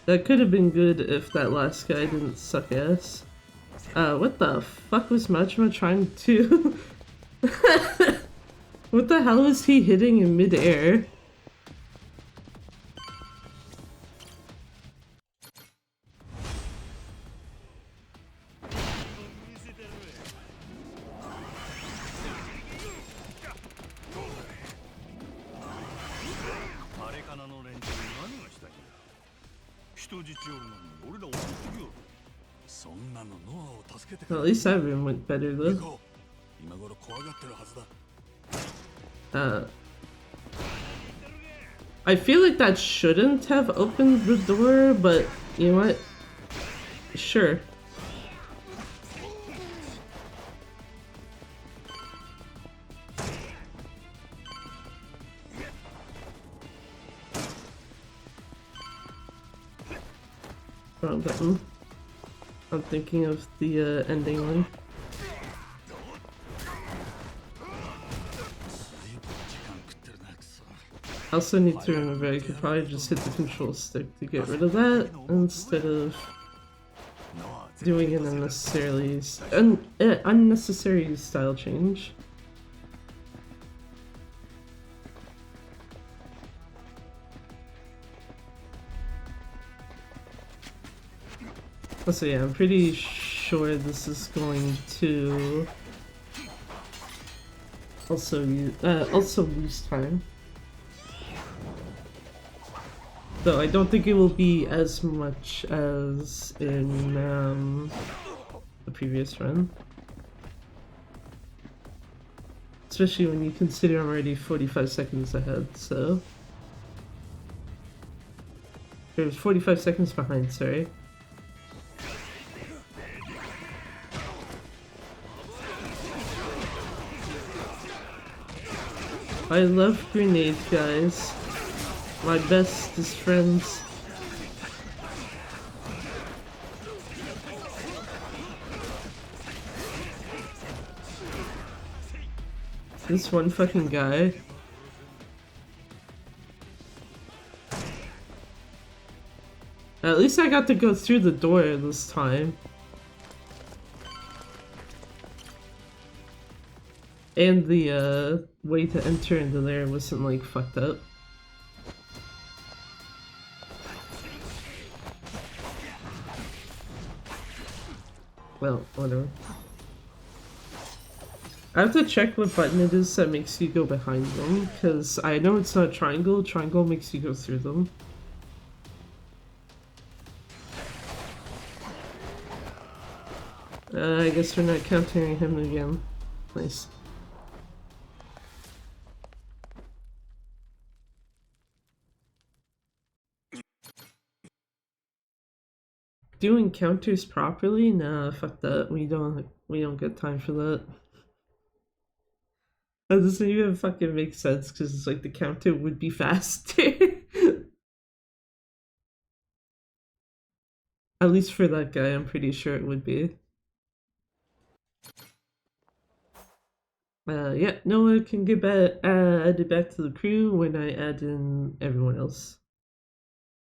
That could have been good if that last guy didn't suck ass. What the fuck was Majima trying to... What the hell was he hitting in midair? Well, at least that room went better though. I feel like that shouldn't have opened the door, but you know what? Sure. Wrong button. I'm thinking of the ending one. I also need to remember I could probably just hit the control stick to get rid of that instead of doing an unnecessary style change. So yeah, I'm pretty sure this is going to also lose time. Though I don't think it will be as much as in the previous run. Especially when you consider I'm already 45 seconds ahead, so... There's 45 seconds behind, sorry. I love grenades, guys. My bestest friends. This one fucking guy. At least I got to go through the door this time. And the way to enter into there wasn't like fucked up. Well, whatever. I have to check what button it is that makes you go behind them, because I know it's not triangle. Triangle makes you go through them. I guess we're not countering him again. Nice. Doing counters properly? Nah, fuck that. We don't get time for that. That doesn't even fucking make sense because it's like the counter would be faster. At least for that guy, I'm pretty sure it would be. Yeah, Noah can get added back to the crew when I add in everyone else.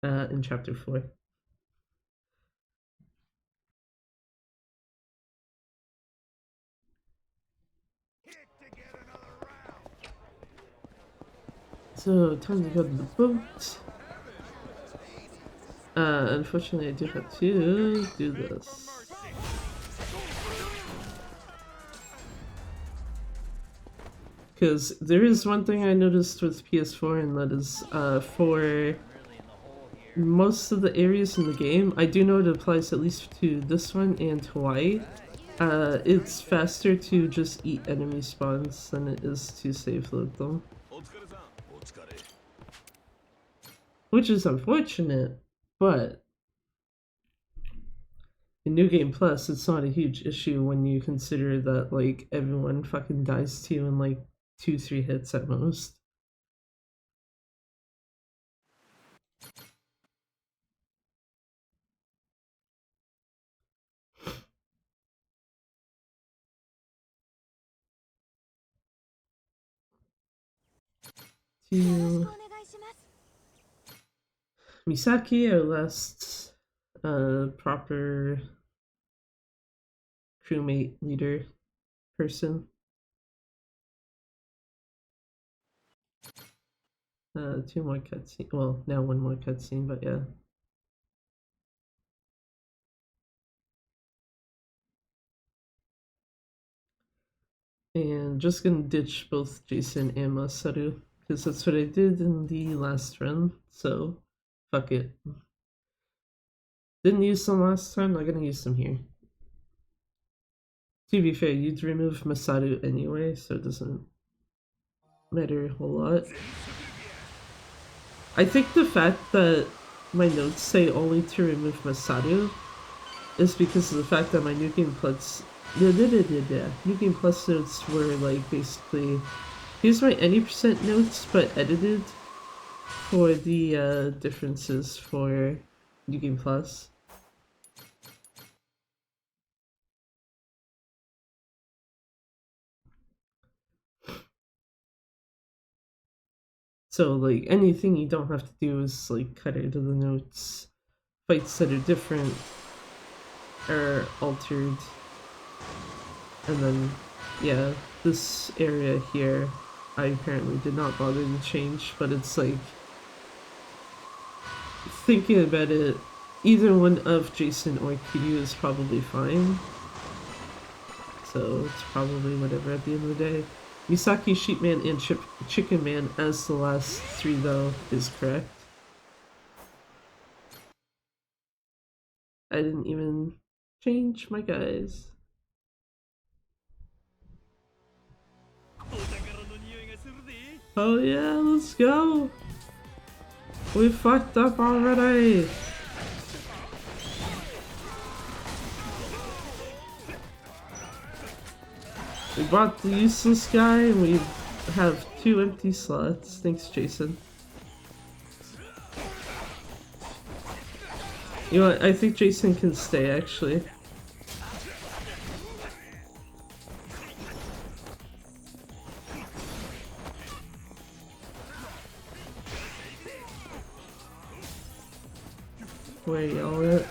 In chapter 4. So, time to go to the boat. Unfortunately, I do have to do this. Because there is one thing I noticed with PS4, and that is for most of the areas in the game, I do know it applies at least to this one and Hawaii. It's faster to just eat enemy spawns than it is to save load them. Which is unfortunate, but in New Game Plus, it's not a huge issue when you consider that, like, everyone fucking dies to you in, like, 2-3 hits at most. To Misaki, our last proper crewmate leader person. 2 more cutscene. Well, now 1 more cutscene, but yeah. And just gonna ditch both Jason and Masaru, because that's what I did in the last run, so fuck it. Didn't use them last time, not gonna use them here. To be fair, you'd remove Masaru anyway, so it doesn't matter a whole lot. I think the fact that my notes say only to remove Masaru is because of the fact that my New Game Plus New Game Plus notes were like basically here's my any percent notes but edited for the differences for New Game Plus. So like anything you don't have to do is like cut out of the notes. Fights that are different are altered. And then yeah, this area here I apparently did not bother to change, but it's like thinking about it, either one of Jason or Kiryu is probably fine. So it's probably whatever at the end of the day. Misaki, Sheepman, and Chicken Man as the last 3 though is correct. I didn't even change my guys. Oh yeah, let's go! We fucked up already! We bought the useless guy and we have 2 empty slots. Thanks, Jason. You know what, I think Jason can stay actually. Where y'all at?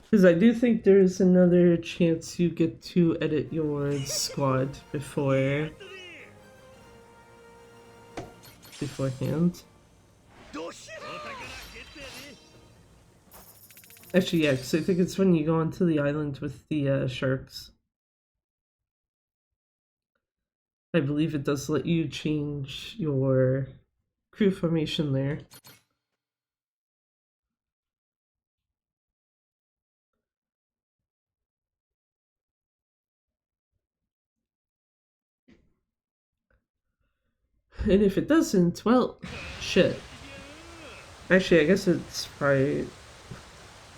Because I do think there's another chance you get to edit your squad beforehand. Actually, yeah, because I think it's when you go onto the island with the sharks. I believe it does let you change your crew formation there. And if it doesn't, well, shit. Actually, I guess it's probably...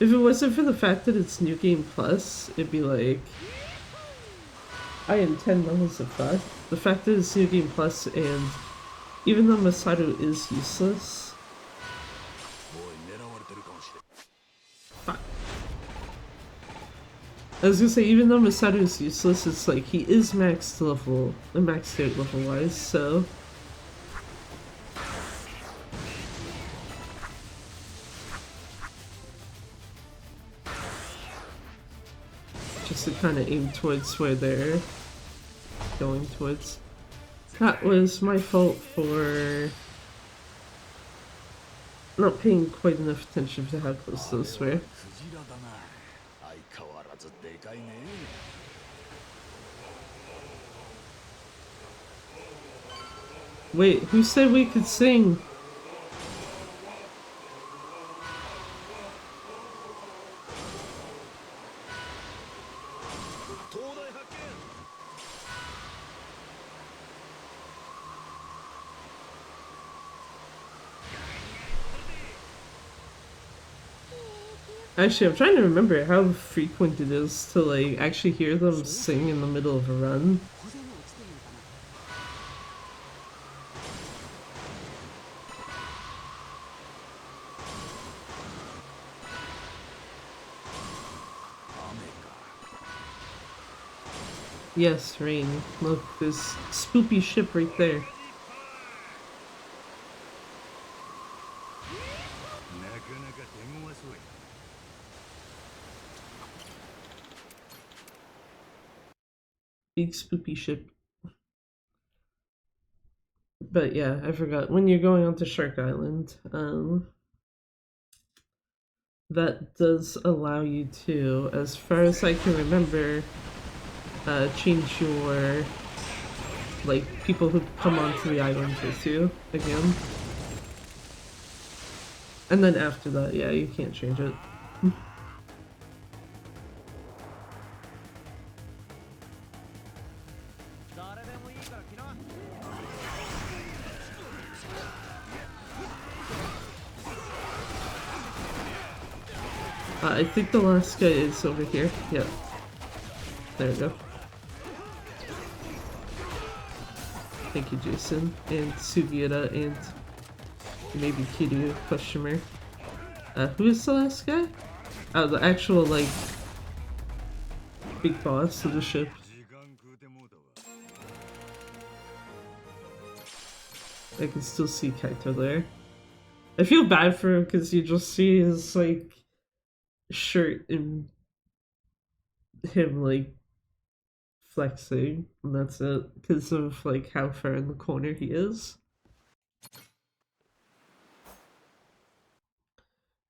If it wasn't for the fact that it's New Game Plus, it'd be like... I am 10 levels of fuck. The fact that it's New Game Plus, and even though Masaru is useless... Fuck. I was gonna say, even though Masaru is useless, it's like, he is maxed out level-wise, so... kind of aim towards where they're going towards. That was my fault for not paying quite enough attention to how close those were. Wait, who said we could sing? Actually, I'm trying to remember how frequent it is to like actually hear them sing in the middle of a run. Yes, rain. Look, this spoopy ship right there. Big spoopy ship. But yeah, I forgot. When you're going onto Shark Island, that does allow you to, as far as I can remember, change your, like, people who come onto the island with you again. And then after that, yeah, you can't change it. I think the last guy is over here. Yep. There we go. Thank you, Jason. And Sugiura and maybe Kiryu, question mark. Who is the last guy? Oh, the actual, like, big boss of the ship. I can still see Kaito there. I feel bad for him because you just see his, like, shirt and him, like, flexing, and that's it, because of, like, how far in the corner he is.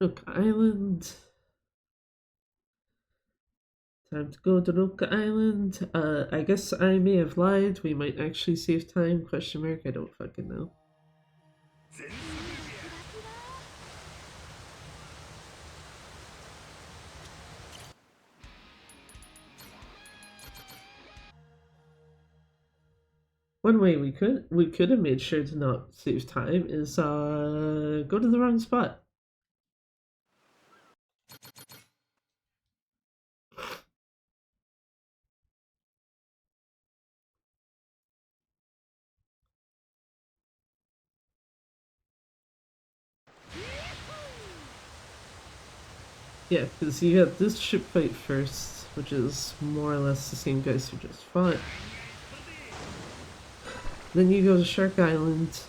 Rook Island. Time to go to Rook Island. I guess I may have lied. We might actually save time, question mark. I don't fucking know. One way we could have made sure to not save time is go to the wrong spot. Yeah, because you got this ship fight first, which is more or less the same guys who just fought. Then you go to Shark Island,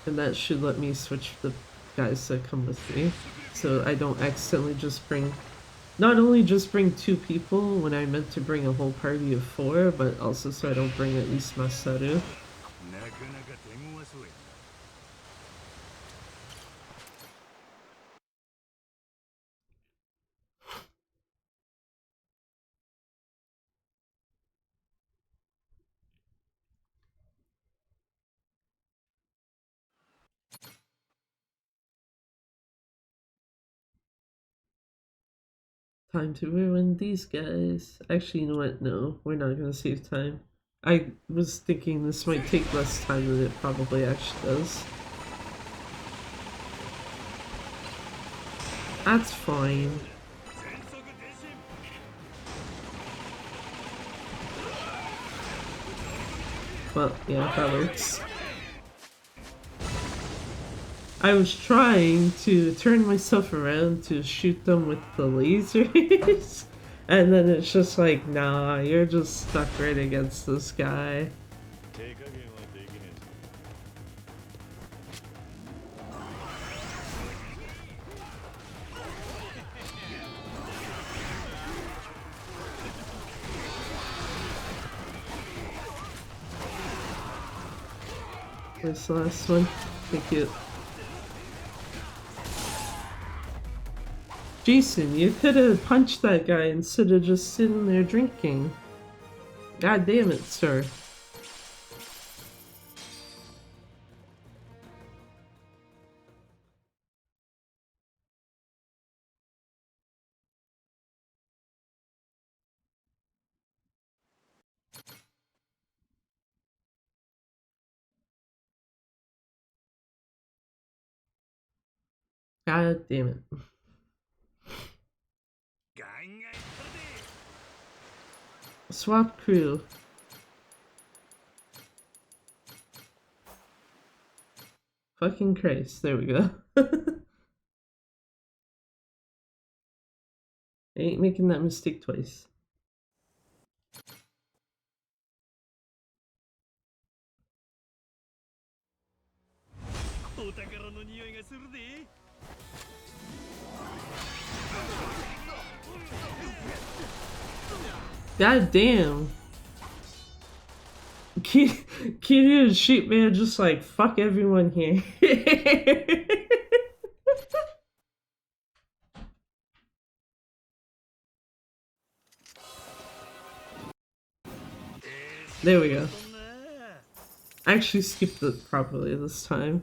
and that should let me switch the guys that come with me, so I don't accidentally just bring, not only just bring 2 people when I meant to bring a whole party of 4, but also so I don't bring at least Masaru. Time to ruin these guys. Actually, you know what? No, we're not gonna save time. I was thinking this might take less time than it probably actually does. That's fine. Well, yeah, that works. I was trying to turn myself around to shoot them with the lasers, and then it's just like, nah, you're just stuck right against this guy. Where's the last one? Thank you. Jason, you could have punched that guy instead of just sitting there drinking. God damn it, sir. God damn it. Swap crew. Fucking Christ. There we go. I ain't making that mistake twice. God damn. Kiryu and Sheepman just like fuck everyone here. There we go. I actually skipped it properly this time.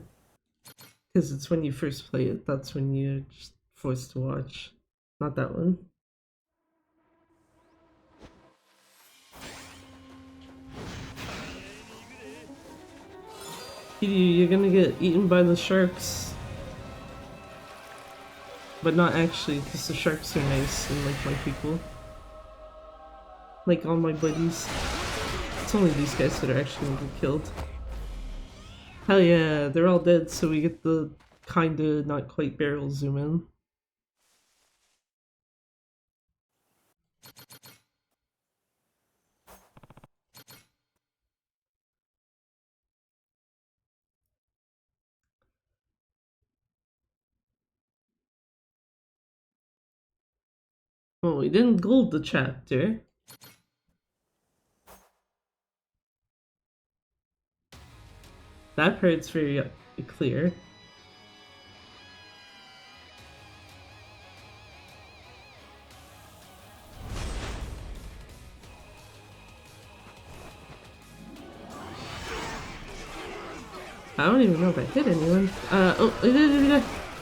Because it's when you first play it, that's when you're just forced to watch. Not that one. Kiryu, you're gonna get eaten by the sharks. But not actually, because the sharks are nice and like my people. Like all my buddies. It's only these guys that are actually gonna get killed. Hell yeah, they're all dead, so we get the kinda not quite barrel zoom in. Well, we didn't gold the chapter. That part's very clear. I don't even know if I hit anyone.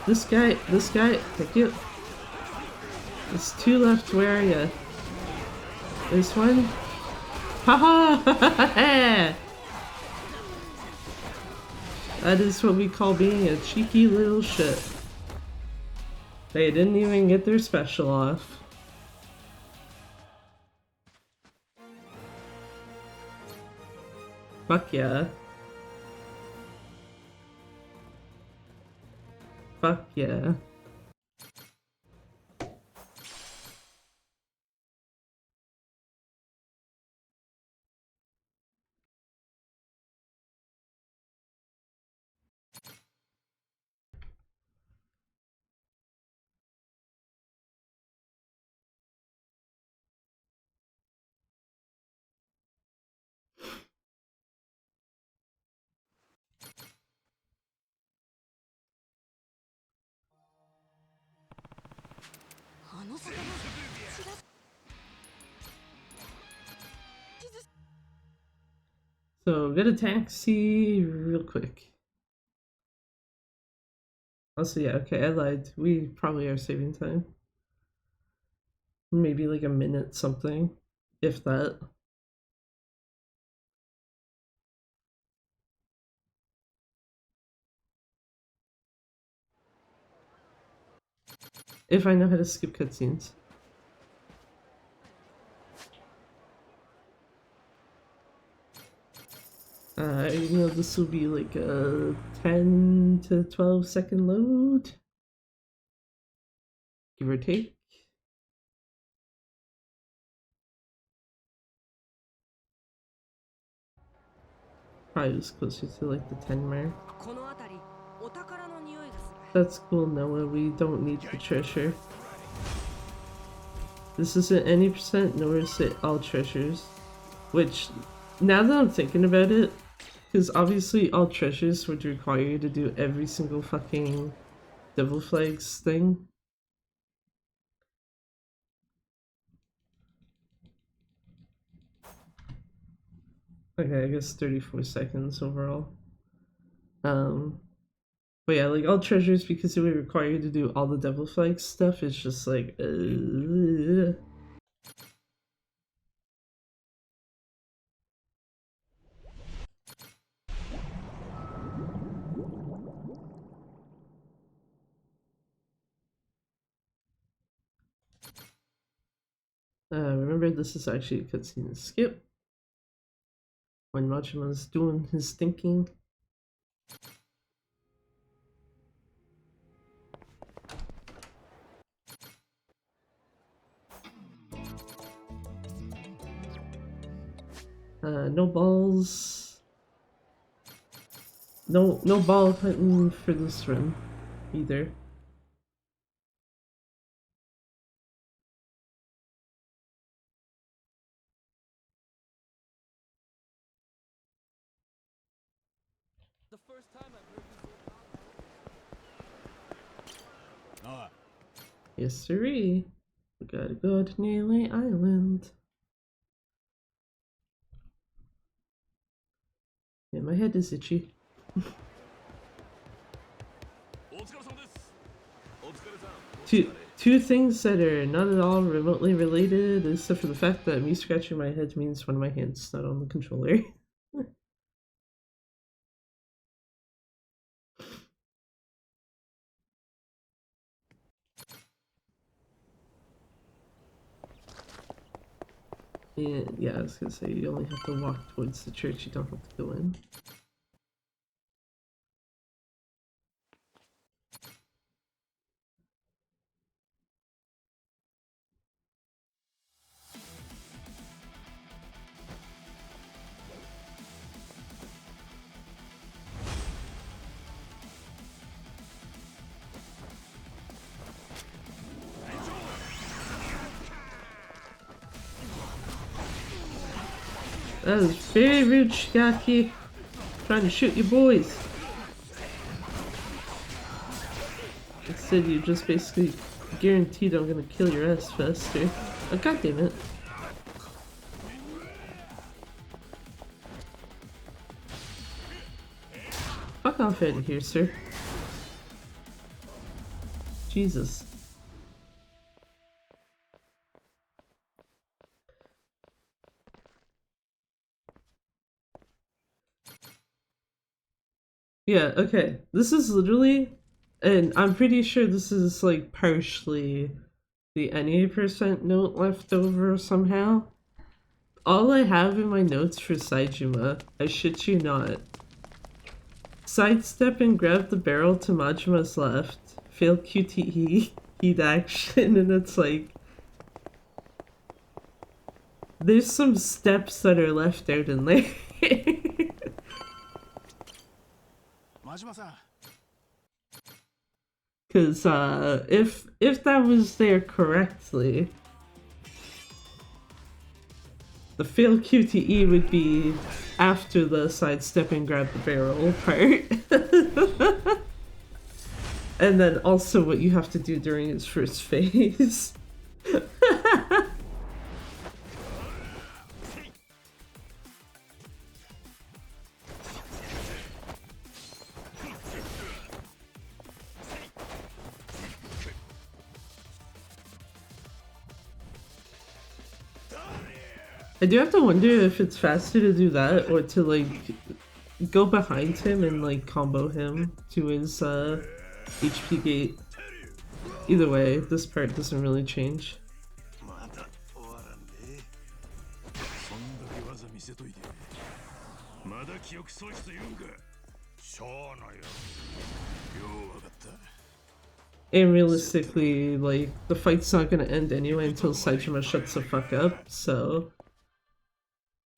This guy, thank you. There's two left, where are ya? There's one. Haha! That is what we call being a cheeky little shit. They didn't even get their special off. Fuck yeah. Fuck yeah. So get a taxi real quick. Also, yeah, okay, I lied. We probably are saving time. Maybe like a minute something, if that. If I know how to skip cutscenes. You know, this will be like a 10 to 12 second load. Give or take. Probably was closer to like the 10 mark. That's cool, Noah. We don't need the treasure. This isn't any percent, nor is it all treasures. Which, now that I'm thinking about it, Because obviously all treasures would require you to do every single fucking Devil Flags thing. Okay, I guess 34 seconds overall. But yeah, like all treasures, because it would require you to do all the Devil Flags stuff, it's just like, remember, this is actually a cutscene to skip when Majima's doing his thinking. No balls. No ball hunting for this run either. The first time I've heard you Ah, Yes, sirree. We gotta go to Nearly Island. Yeah, my head is itchy. お疲れ様です。お疲れさん。 Two things that are not at all remotely related, except for the fact that me scratching my head means one of my hands not on the controller. And yeah, I was gonna say you only have to walk towards the church, you don't have to go in. That is very rude, Shiaki. Trying to shoot your boys. Instead, you just basically guaranteed I'm gonna kill your ass faster. Oh, God damn it. Fuck off out of here, sir. Jesus. Yeah, okay. This is literally, and I'm pretty sure this is like partially the any percent note left over somehow. All I have in my notes for Saijima, I shit you not. Sidestep and grab the barrel to Majima's left. Fail QTE, heat action, and it's like... There's some steps that are left out in there. 真島さん。 Because if that was there correctly, the fail QTE would be after the sidestep and grab the barrel part. And then also what you have to do during its first phase. I do have to wonder if it's faster to do that or to like go behind him and like combo him to his HP gate. Either way, this part doesn't really change. まだ終わらんで。そんだけ技見せといて。まだ記憶喪失言うんか。しゃあないよ。ようわかった。 And realistically, like, the fight's not gonna end anyway until Saijima shuts the fuck up, so...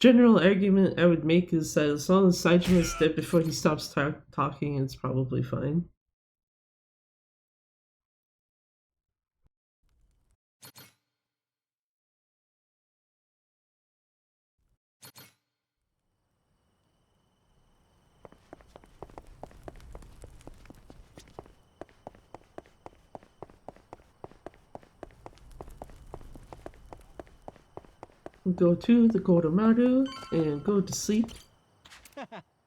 General argument I would make is that as long as Saijima's dead before he stops talking, it's probably fine. go to the Goromaru and go to sleep.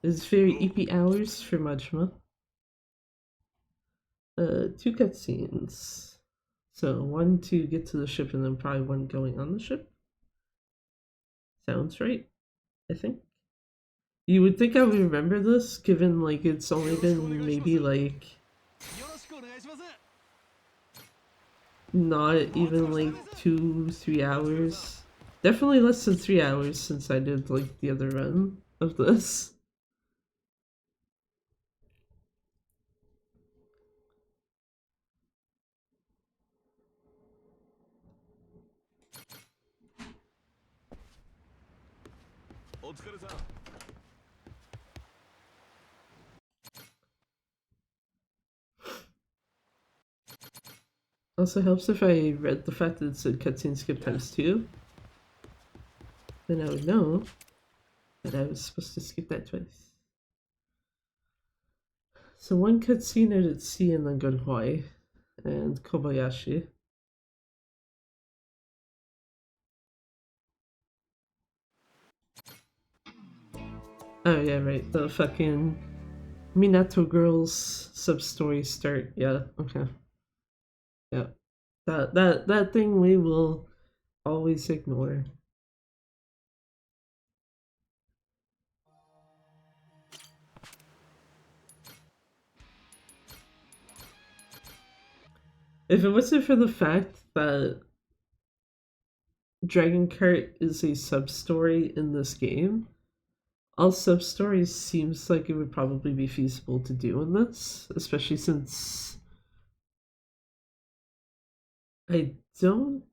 It's very eepy hours for Majima. 2 cutscenes. So 1 to get to the ship and then probably 1 going on the ship. Sounds right, I think. You would think I would remember this, given like it's only been maybe like not even like 2-3 hours. Definitely less than 3 hours since I did like the other run of this. Also helps if I read the fact that it said cutscene skip ×2. Then I would know that I was supposed to skip that twice. So 1 cutscene at sea and then go to Hawaii and Kobayashi. Oh yeah, right. The fucking Minato girls sub-story start. Yeah, okay. Yeah. That thing we will always ignore. If it wasn't for the fact that Dragon Kart is a sub-story in this game, all sub-stories seems like it would probably be feasible to do in this, especially since I don't...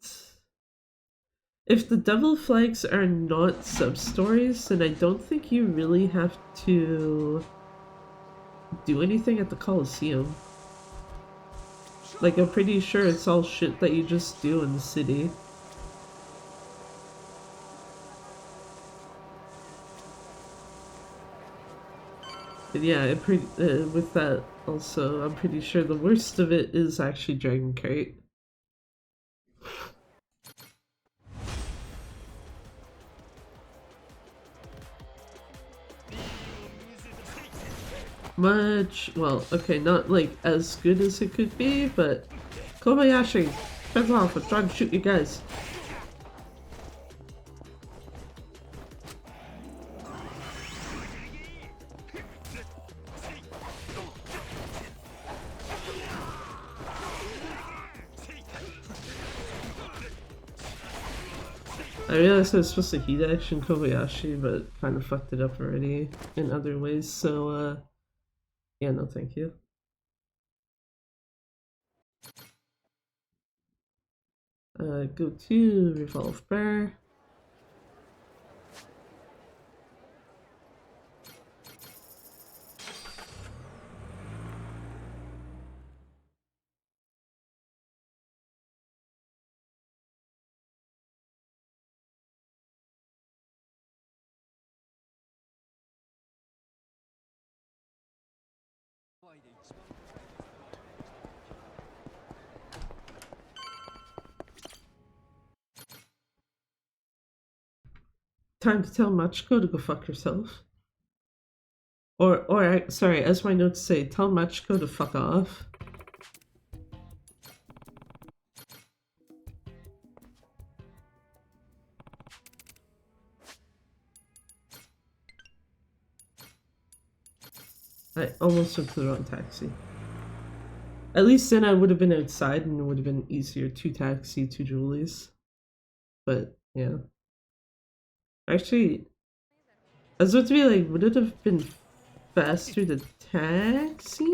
If the Devil Flags are not sub-stories, then I don't think you really have to do anything at the Coliseum. Like, I'm pretty sure it's all shit that you just do in the city. But yeah, with that also, I'm pretty sure the worst of it is actually Dragon Kart. Well, okay, not like as good as it could be, but Kobayashi, heads off, I'm trying to shoot you guys. I realized I was supposed to heat action Kobayashi, but kind of fucked it up already in other ways, so yeah, no thank you. Go to Revolve Bar. Time to tell Machiko to go fuck herself. Sorry, as my notes say, tell Machiko to fuck off. I almost went to the wrong taxi. At least then I would have been outside and it would have been easier to taxi to Julie's. But, yeah. Actually, I was about to be like, would it have been faster to taxi?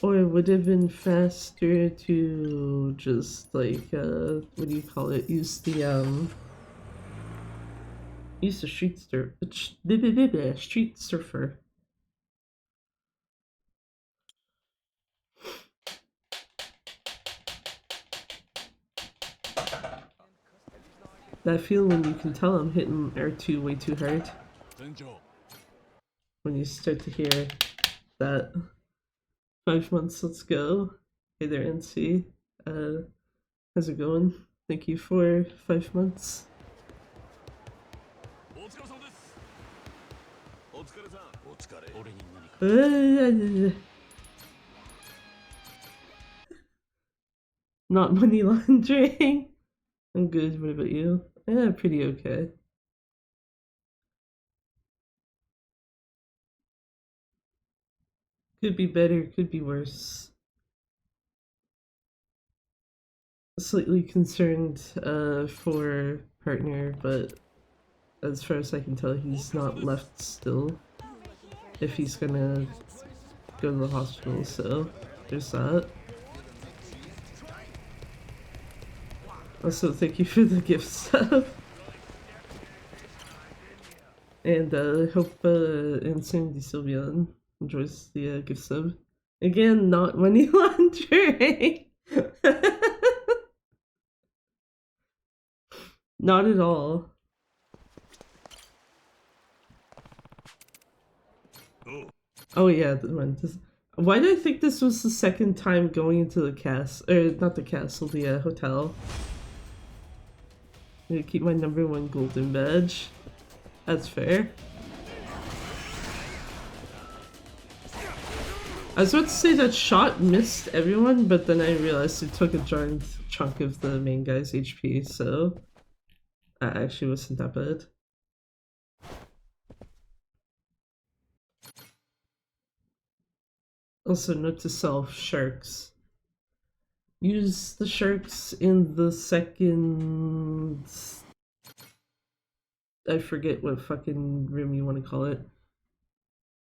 Or would it have been faster to just, like, what do you call it? Use the street surfer. That feeling when you can tell I'm hitting R2 way too hard. When you start to hear that 5 months, let's go. Hey there, NC. How's it going? Thank you for 5 months. お疲れ様です。お疲れさん。お疲れ。俺に何か。Not money laundering. I'm good. What about you? Pretty okay. Could be better, could be worse. Slightly concerned for partner, but as far as I can tell, he's not left still if he's gonna go to the hospital, so there's that. Also, thank you for the gift stuff. And hope Insanity Sylvian enjoys the gift sub. Again, not money laundering. Not at all. Oh yeah, why did I think this was the second time going into the castle, or not the castle, the hotel? I'm gonna keep my #1 golden badge. That's fair. I was about to say that shot missed everyone, but then I realized it took a giant chunk of the main guy's HP, so that actually wasn't that bad. Also, note to self, sharks. Use the sharks in the second... I forget what fucking room you want to call it.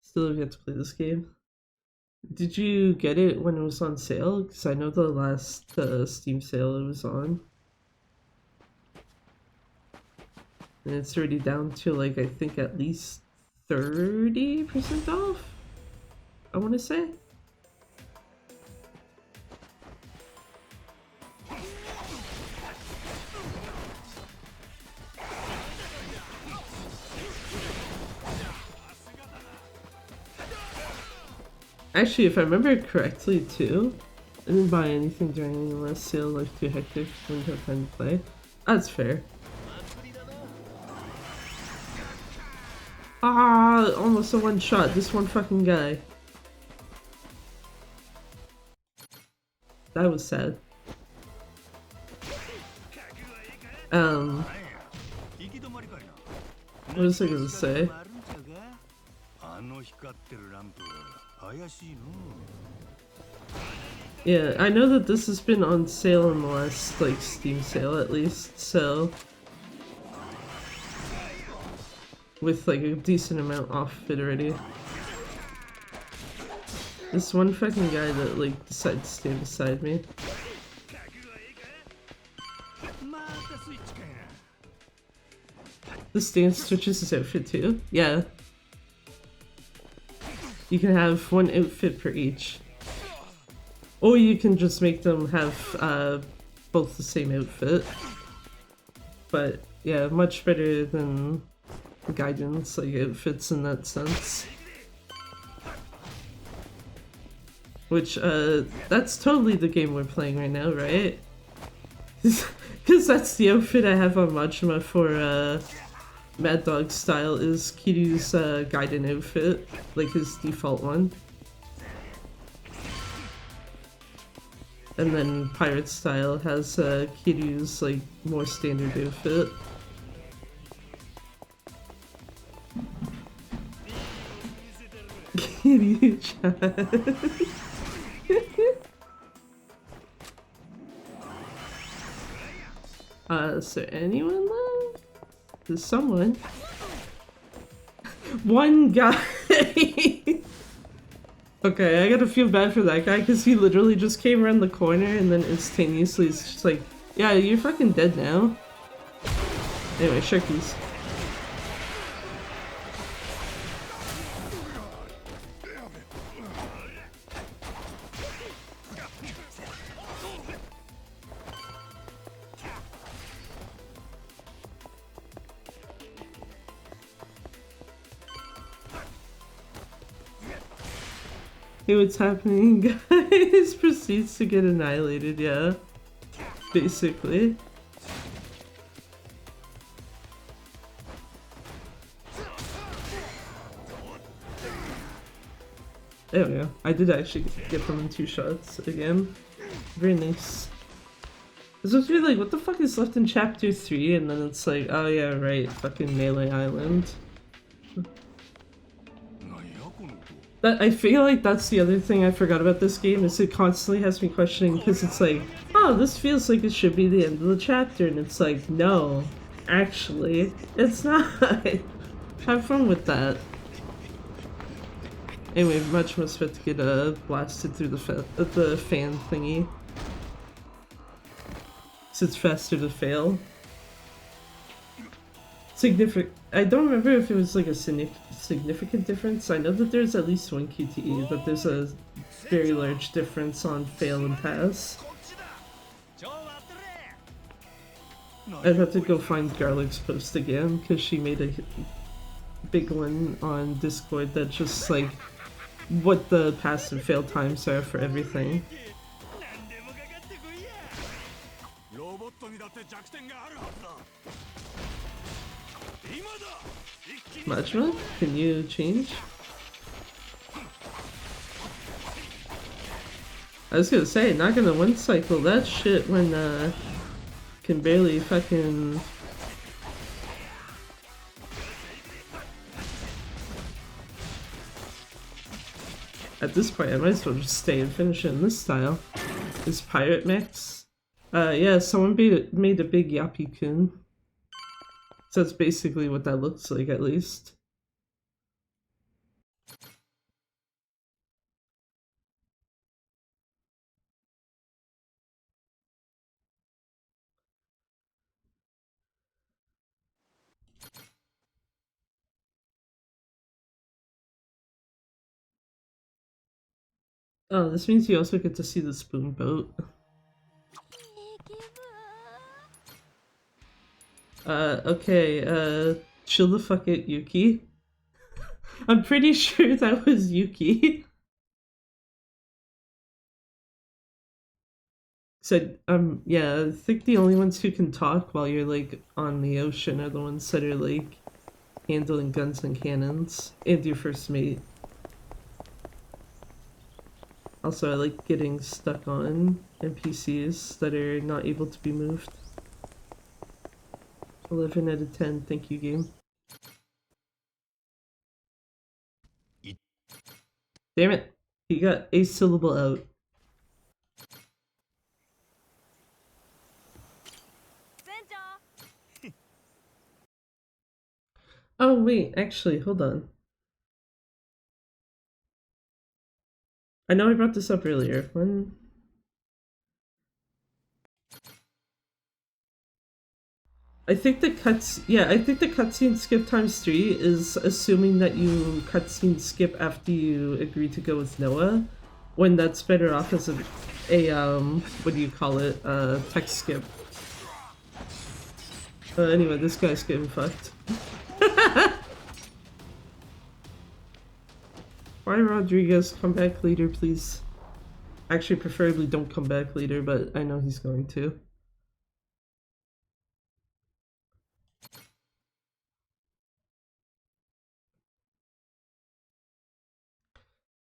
Still have yet to play this game. Did you get it when it was on sale? Because I know the last Steam sale it was on. And it's already down to like, I think at least 30% off? I want to say? Actually, if I remember correctly too, I didn't buy anything during the last sale, like too hectic, didn't have time to play. That's fair. Ah, almost a one shot, this one fucking guy. That was sad. What was I gonna say? Yeah, I know that this has been on sale in the last, like, Steam sale at least, so... with, like, a decent amount off of it already. This one fucking guy that, like, decided to stand beside me. This dance switches his outfit too? Yeah. You can have one outfit for each. Or you can just make them have both the same outfit. But yeah, much better than guidance, like outfits in that sense. Which, that's totally the game we're playing right now, right? Because that's the outfit I have on Majima for Mad Dog style, is Kiryu's Gaiden outfit, like his default one. And then Pirate style has Kiryu's like more standard outfit. Kiryu-chan. Is there anyone left? There's someone. One guy! Okay, I gotta feel bad for that guy because he literally just came around the corner and then instantaneously is just like, yeah, you're fucking dead now. Anyway, Sharkies. Hey, what's happening, guys? Proceeds to get annihilated, yeah. basically. There we go. I did actually get them in 2 shots again. Very nice. It's supposed to be like, what the fuck is left in chapter 3? And then it's like, oh yeah, right, fucking Melee Island. That, I feel like that's the other thing I forgot about this game, is it constantly has me questioning, because it's like, oh, this feels like it should be the end of the chapter, and it's like, no, actually, it's not. Have fun with that. Anyway, much must about to get blasted through the fan thingy. So it's faster to fail. Significant. I don't remember if it was like a significant difference. I know that there's at least one QTE, but there's a very large difference on fail and pass. I'd have to go find Garlic's post again, because she made a big one on Discord that's just like what the pass and fail times are for everything. Majima, can you change? I was gonna say, not gonna one cycle that shit when can barely fucking. At this point, I might as well just stay and finish it in this style. This pirate mix. Yeah, someone made a big Yappy-kun. So that's basically what that looks like, at least. Oh, this means you also get to see the spoon boat. Okay, chill the fuck out, Yuki. I'm pretty sure that was Yuki. So, yeah, I think the only ones who can talk while you're, like, on the ocean are the ones that are, like, handling guns and cannons. And your first mate. Also, I like getting stuck on NPCs that are not able to be moved. 11 out of 10, thank you, game. Damn it, he got a syllable out. Oh wait, actually, hold on. I know I brought this up earlier. When... I think the cutscene skip times 3 is assuming that you cutscene skip after you agree to go with Noah, when that's better off as a what do you call it, text skip. Anyway, this guy's getting fucked. Why, Rodriguez, come back later, please. Actually, preferably don't come back later, but I know he's going to.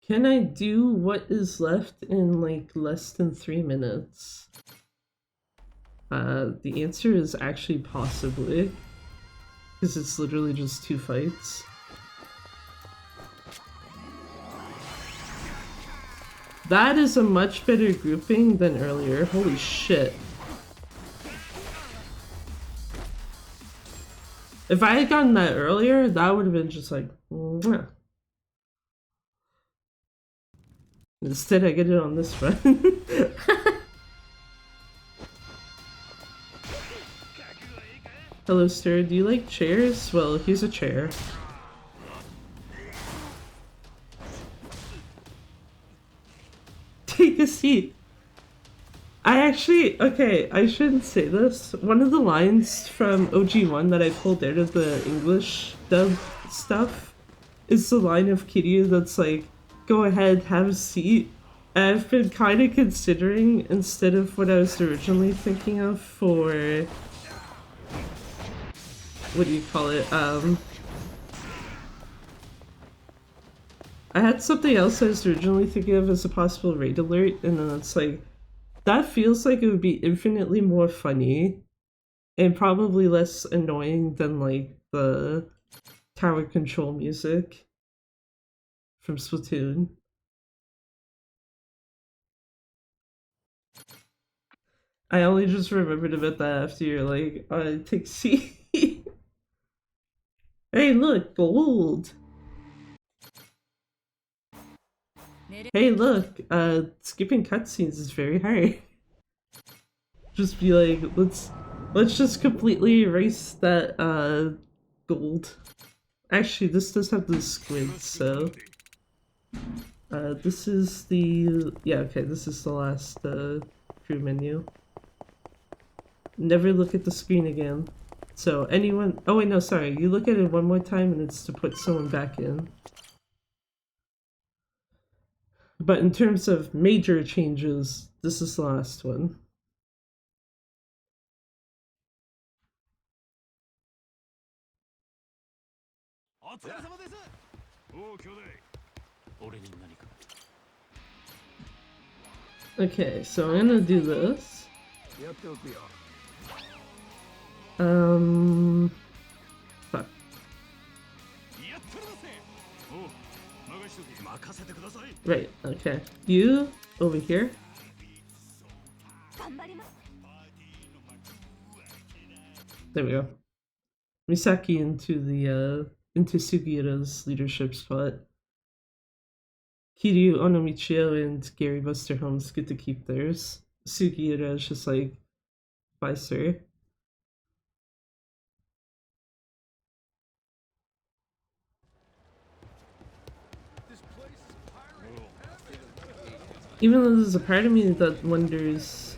Can I do what is left in like less than 3 minutes? The answer is actually possibly, because it's literally just 2 fights. That is a much better grouping than earlier. Holy shit. If I had gotten that earlier, that would have been just like, mwah. Instead, I get it on this run. Hello, sir. Do you like chairs? Well, here's a chair. Take a seat. Okay, I shouldn't say this. One of the lines from OG1 that I pulled out of the English dub stuff is the line of Kiryu that's like, go ahead, have a seat. I've been kind of considering, instead of what I was originally thinking of for, what do you call it, I had something else I was originally thinking of as a possible raid alert, and then it's like, that feels like it would be infinitely more funny, and probably less annoying than, like, the tower control music from Splatoon. I only just remembered about that after you're like, take C. Hey, look, gold. Hey, look, skipping cutscenes is very hard. Just be like, let's just completely erase that, gold. Actually, this does have the squid, so... this is the... yeah, okay, this is the last, crew menu. Never look at the screen again. So anyone... oh wait, no, sorry. You look at it one more time and it's to put someone back in. But in terms of major changes, this is the last one. Okay, so I'm gonna do this. Fuck. Right, okay. You, over here. There we go. Misaki into the, into Sugihara's leadership spot. Kiryu, Onomichio, and Gary Buster Holmes get to keep theirs. Sugihara is just like, bye sir. Even though there's a part of me that wonders...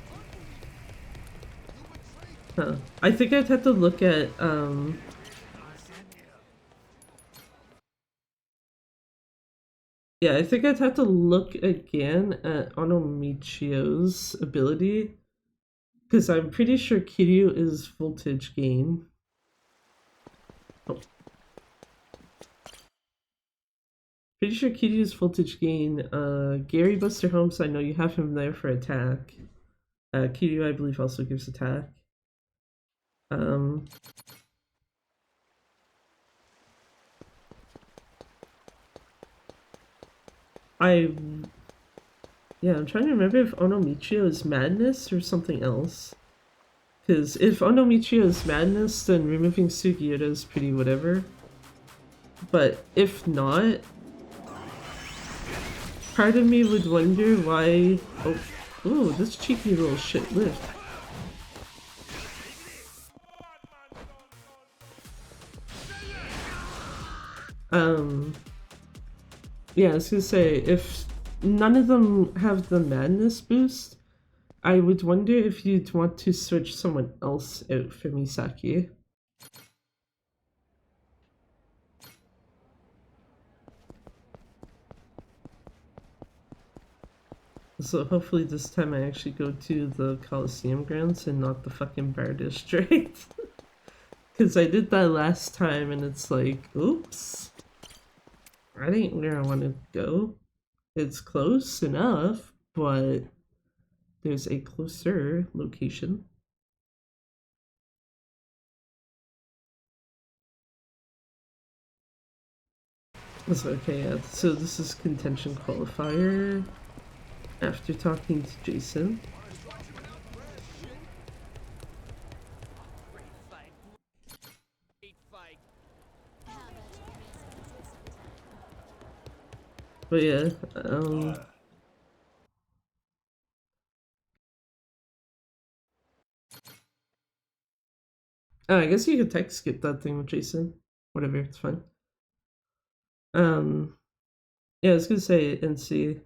huh. I think I'd have to look at, yeah, I think I'd have to look again at Onomichio's ability. Because I'm pretty sure Kiryu is voltage gain. Oh. Pretty sure Kiryu's voltage gain. Gary Buster Holmes, I know you have him there for attack. Kiryu, I believe, also gives attack. Yeah, I'm trying to remember if Onomichio is madness or something else. Because if Onomichio is madness, then removing Sugihara is pretty whatever. But if not, part of me would wonder why... oh, ooh, this cheeky little shit lived. Yeah, I was gonna say, if none of them have the madness boost, I would wonder if you'd want to switch someone else out for Misaki. So hopefully this time I actually go to the Coliseum grounds and not the fucking bar district. Cause I did that last time and it's like, oops. That ain't where I want to go. It's close enough, but there's a closer location. That's okay, yeah. So this is contention qualifier. After talking to Jason. But yeah, oh, I guess you could text skip that thing with Jason. Whatever, it's fine. Yeah, I was gonna say, NC,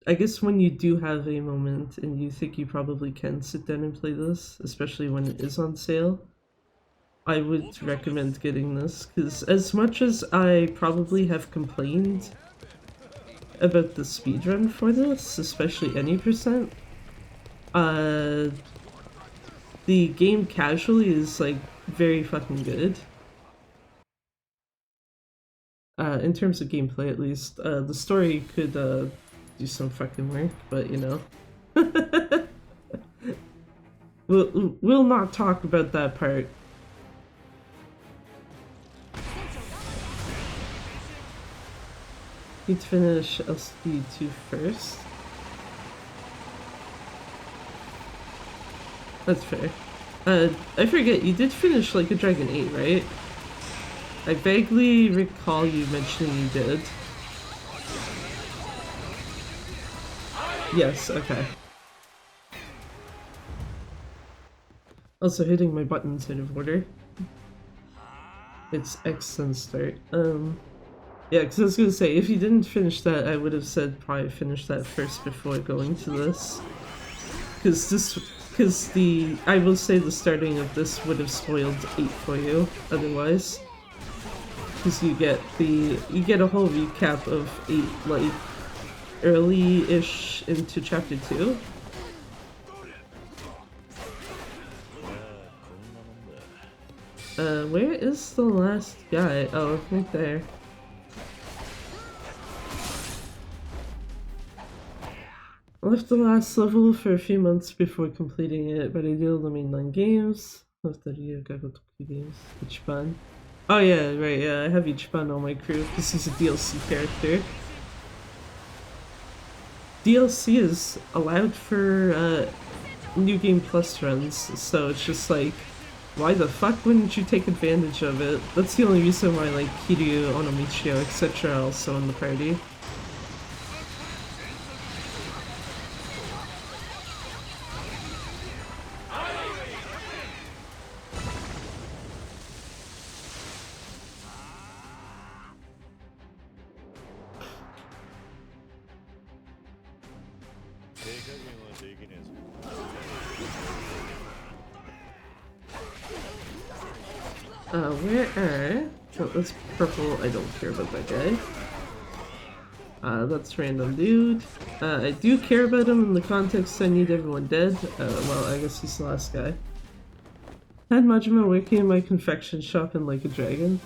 I guess when you do have a moment and you think you probably can sit down and play this, especially when it is on sale, I would recommend getting this, because as much as I probably have complained about the speedrun for this, especially any percent. The game casually is like very fucking good. In terms of gameplay at least. The story could do some fucking work, but you know. We'll not talk about that part. Need to finish LCD2 first. That's fair. I forget, you did finish like a Dragon 8, right? I vaguely recall you mentioning you did. Yes, okay. Also hitting my buttons out of order. It's X and start. Yeah, because I was gonna say, if you didn't finish that, I would have said probably finish that first before going to this. I will say the starting of this would have spoiled 8 for you, otherwise. Because you get a whole recap of 8, like, early-ish into chapter 2. Where is the last guy? Oh, right there. I left the last level for a few months before completing it, but I did all the mainline games. Left the Yakuza games. Ichiban. Oh yeah, right, yeah, I have Ichiban on my crew because he's a DLC character. DLC is allowed for New Game Plus runs, so it's just like, why the fuck wouldn't you take advantage of it? That's the only reason why like Kiryu, Onomichio, etc. are also in the party. Where are... Oh, that's purple. I don't care about that guy. That's random dude. I do care about him in the context I need everyone dead. Well, I guess he's the last guy. Had Majima working in my confection shop in Like a Dragon.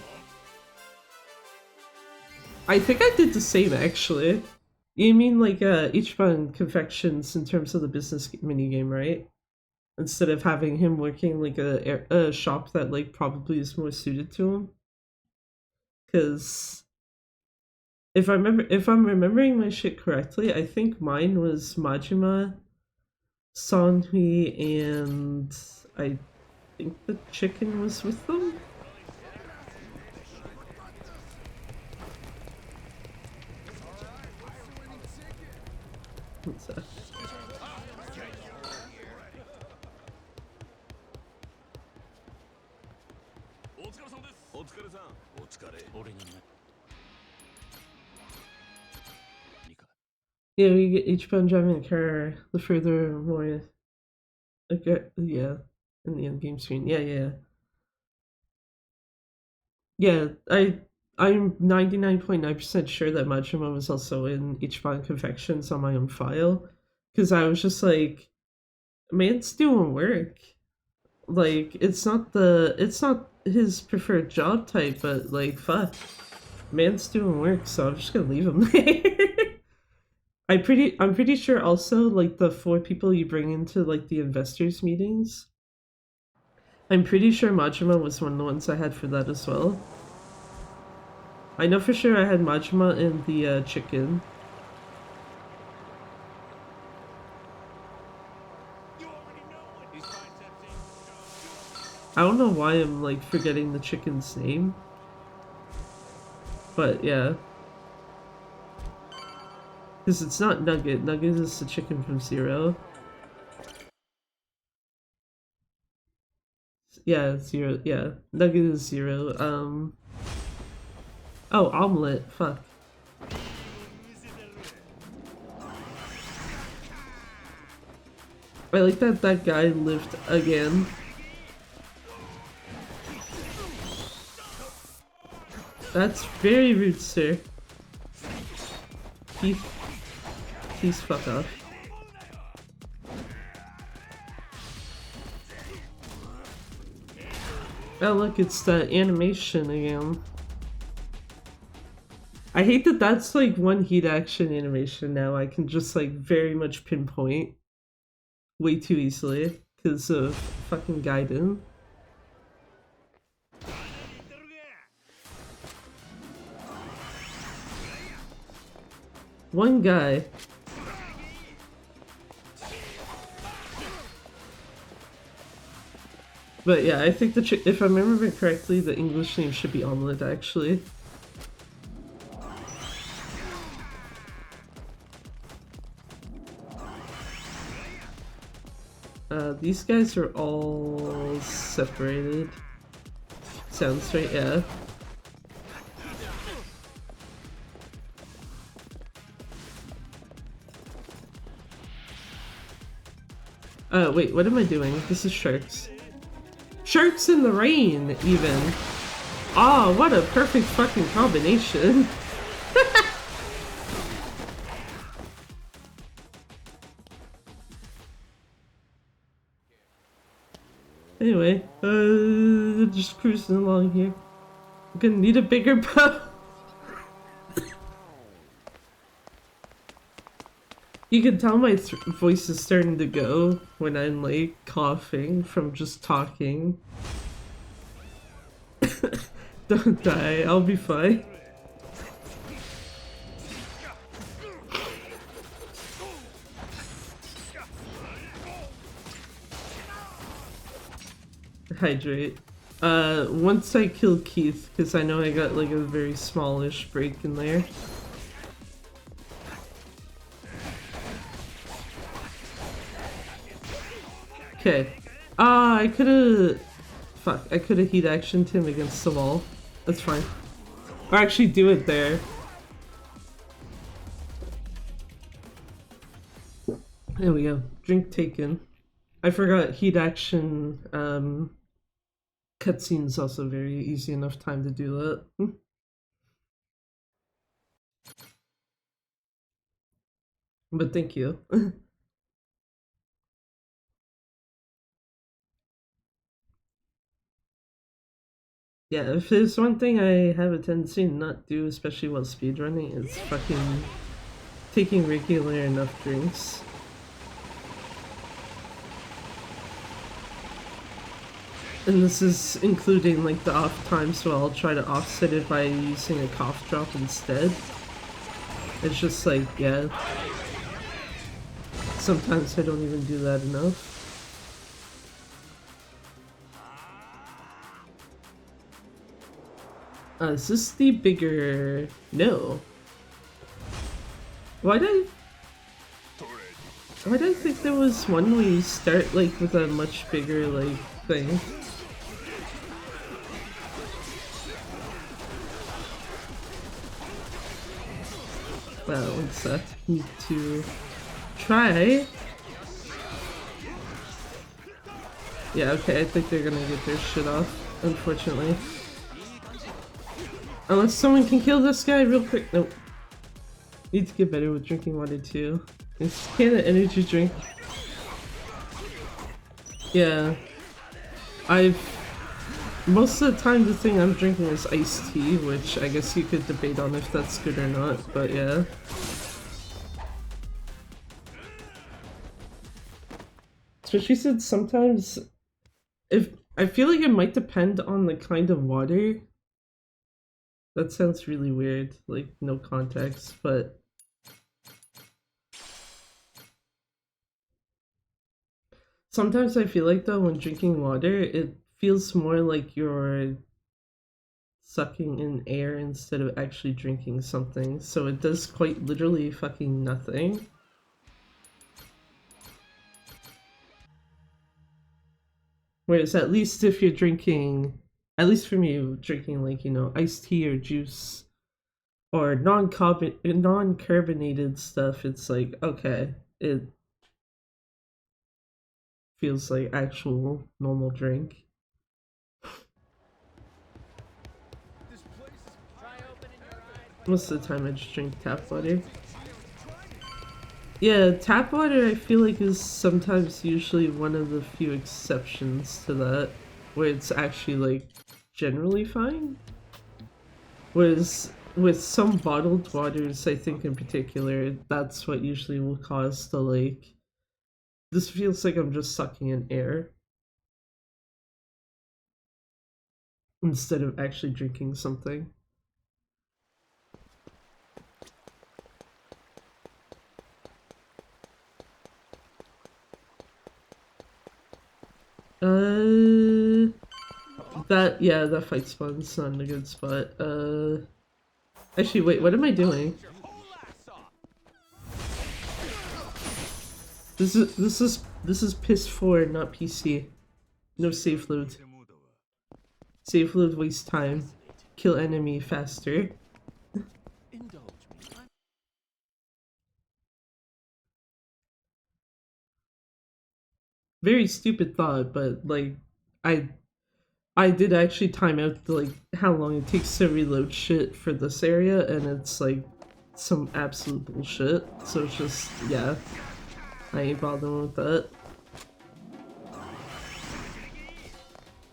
I think I did the same, actually. You mean like Ichiban confections in terms of the business minigame, right? Instead of having him working like a shop that like probably is more suited to him. Because if I'm remembering my shit correctly, I think mine was Majima, Sanhui, and I think the chicken was with them. What's that? Yeah, we get each one driving a car, the further more, okay, yeah, in the end game screen. Yeah. I'm 99.9% sure that Majima was also in Ichiban Confections on my own file, because I was just like, man's doing work. Like, it's not his preferred job type, but like, fuck, man's doing work, so I'm just gonna leave him there. I'm pretty sure also, like, the 4 people you bring into like the investors meetings, I'm pretty sure Majima was one of the ones I had for that as well. I know for sure I had Majima in the chicken. I don't know why I'm like forgetting the chicken's name, but yeah. Because it's not Nugget. Nugget is the chicken from Zero. Yeah, Zero. Yeah, Nugget is Zero. Oh, Omelette. Fuck. I like that that guy lived again. That's very rude, sir. Keith, please fuck off. Oh look, it's the animation again. I hate that that's like one heat action animation now. I can just like very much pinpoint way too easily because of fucking Gaiden. One guy. But yeah, I think if I remember correctly, the English name should be Omelette actually. These guys are all separated. Sounds right, yeah. Wait, what am I doing? This is sharks. Sharks in the rain, even. Oh, what a perfect fucking combination. Anyway, just cruising along here. I'm gonna need a bigger boat. You can tell my voice is starting to go when I'm like coughing from just talking. Don't die, I'll be fine. Hydrate. Once I kill Keith, because I know I got like a very smallish break in there. Okay. I could've... Fuck, I could've heat actioned him against the wall. That's fine. Or actually do it there. There we go. Drink taken. I forgot heat action, cutscene's also very easy enough time to do that. But thank you. Yeah, if there's one thing I have a tendency to not do, especially while speedrunning, it's fucking taking regular enough drinks. And this is including like the off time, so I'll try to offset it by using a cough drop instead. It's just like, yeah. Sometimes I don't even do that enough. Is this the bigger... No. Why did I think there was one where you start like with a much bigger like thing? Well, one sec. Need to try. Yeah, okay, I think they're gonna get their shit off, unfortunately. Unless someone can kill this guy real quick. Nope. Need to get better with drinking water too. It's a can of energy drink. Yeah. Most of the time the thing I'm drinking is iced tea, which I guess you could debate on if that's good or not, but yeah. Especially since sometimes, if I feel like it might depend on the kind of water. That sounds really weird, like no context, but sometimes I feel like though when drinking water, it feels more like you're sucking in air instead of actually drinking something, so it does quite literally fucking nothing. Whereas at least if you're drinking, at least for me, drinking like, you know, iced tea or juice or non-carbonated stuff, it's like, okay, it feels like actual normal drink. Most of the time I just drink tap water. Yeah, tap water I feel like is sometimes usually one of the few exceptions to that, where it's actually like generally fine. Whereas with some bottled waters, I think in particular, that's what usually will cause the like, this feels like I'm just sucking in air instead of actually drinking something. That fight spawn's not in a good spot. Actually, wait, what am I doing? This is PS4, not PC. No safe load. Safe load wastes time. Kill enemy faster. Indulge me. Very stupid thought, but like, I I did actually time out like how long it takes to reload shit for this area, and it's like some absolute bullshit. So it's just yeah, I ain't bothering with that.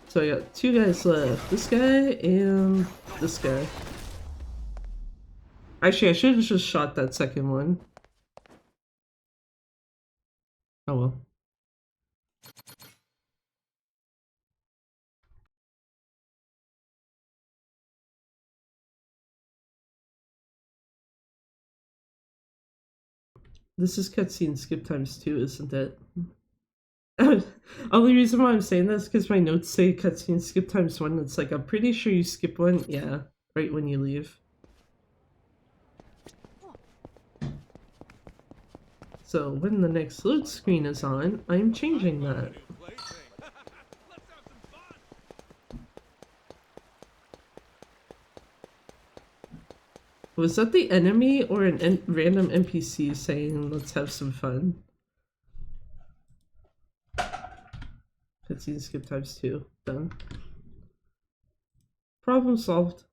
So I got two guys left. This guy and this guy. Actually, I should have just shot that second one. Oh well. This is cutscene skip times 2, isn't it? Only reason why I'm saying this is because my notes say cutscene skip times 1. It's like, I'm pretty sure you skip one. Yeah, right when you leave. So when the next load screen is on, I'm changing that. Was that the enemy or an random NPC saying, let's have some fun? Cutscene skip times 2. Done. Problem solved.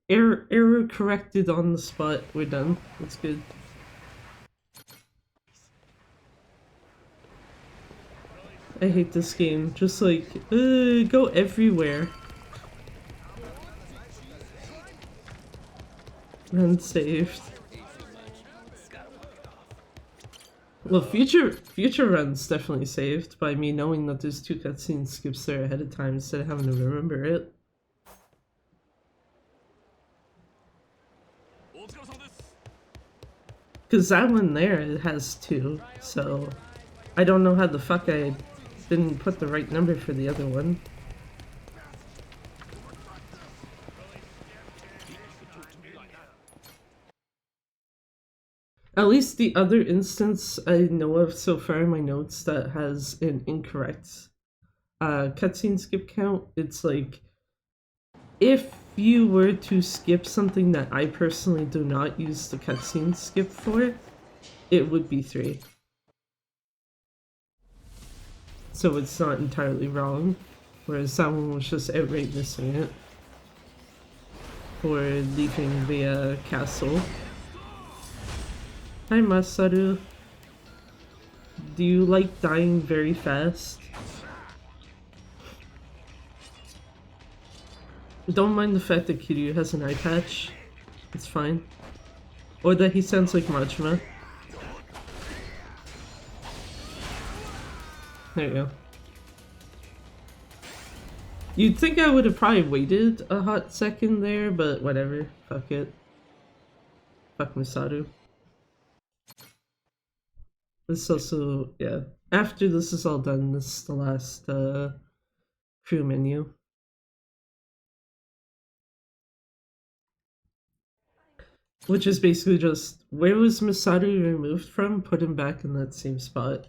Error corrected on the spot. We're done. That's good. I hate this game. Just like, go everywhere. Run saved. Well, future runs definitely saved by me knowing that there's 2 cutscene skips there ahead of time instead of having to remember it. Because that one there it has 2, so I don't know how the fuck I didn't put the right number for the other one. At least the other instance I know of so far in my notes that has an incorrect cutscene skip count, it's like, if you were to skip something that I personally do not use the cutscene skip for, it would be 3. So it's not entirely wrong, whereas that one was just outright missing it. Or leaving the castle. Hi Masaru. Do you like dying very fast? Don't mind the fact that Kiryu has an eye patch. It's fine. Or that he sounds like Majima. There you go. You'd think I would have probably waited a hot second there, but whatever. Fuck it. Fuck Masaru. This also, yeah. After this is all done, this is the last crew menu. Which is basically just, where was Masaru removed from? Put him back in that same spot.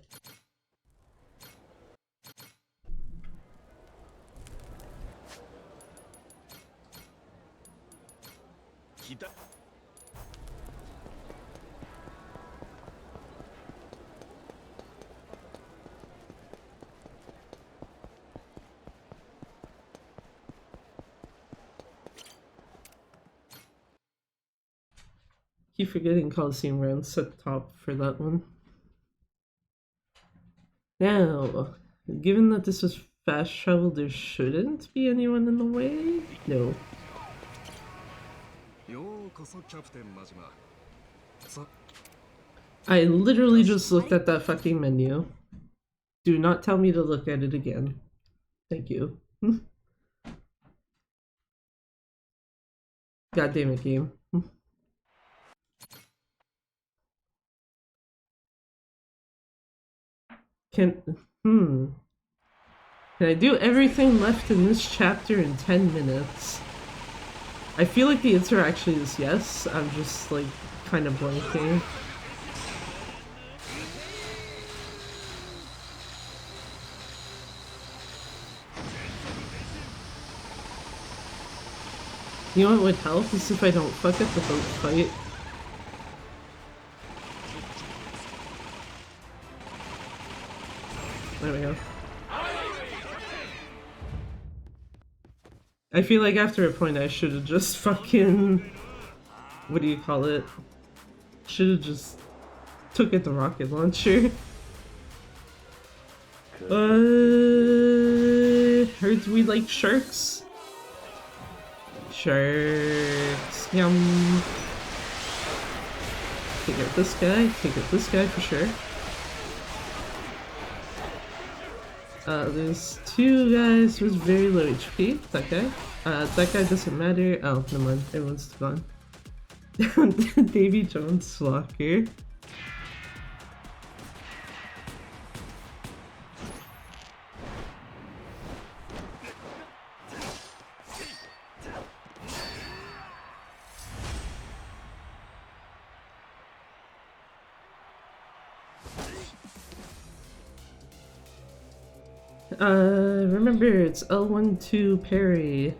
Keep forgetting Coliseum rounds at the top for that one. Now, given that this was fast travel, there shouldn't be anyone in the way? No. I literally just looked at that fucking menu. Do not tell me to look at it again. Thank you. God damn it, game. Can I do everything left in this chapter in 10 minutes? I feel like the answer actually is yes. I'm just like kind of blanking. You know what would help is if I don't fuck up the boat fight. There we go. I feel like after a point I should have just fucking... what do you call it? Should have just took it the rocket launcher. Heard we like sharks? Sharks. Yum. Take out this guy. Take out this guy for sure. There's two guys with very low HP. That guy. That guy doesn't matter. Oh, never mind. Everyone's gone. Davy Jones Walker. Remember it's L12 parry.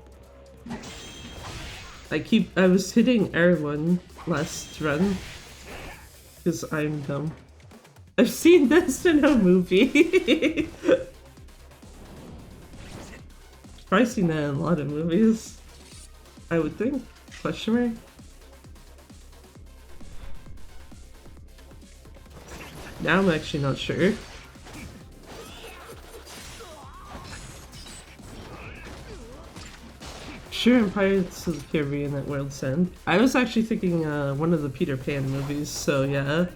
I was hitting R1 last run because I'm dumb. I've seen this in a movie. Probably seen that in a lot of movies, I would think. Question mark? Now I'm actually not sure. Sure, in Pirates of the Caribbean at World's End. I was actually thinking one of the Peter Pan movies, so yeah.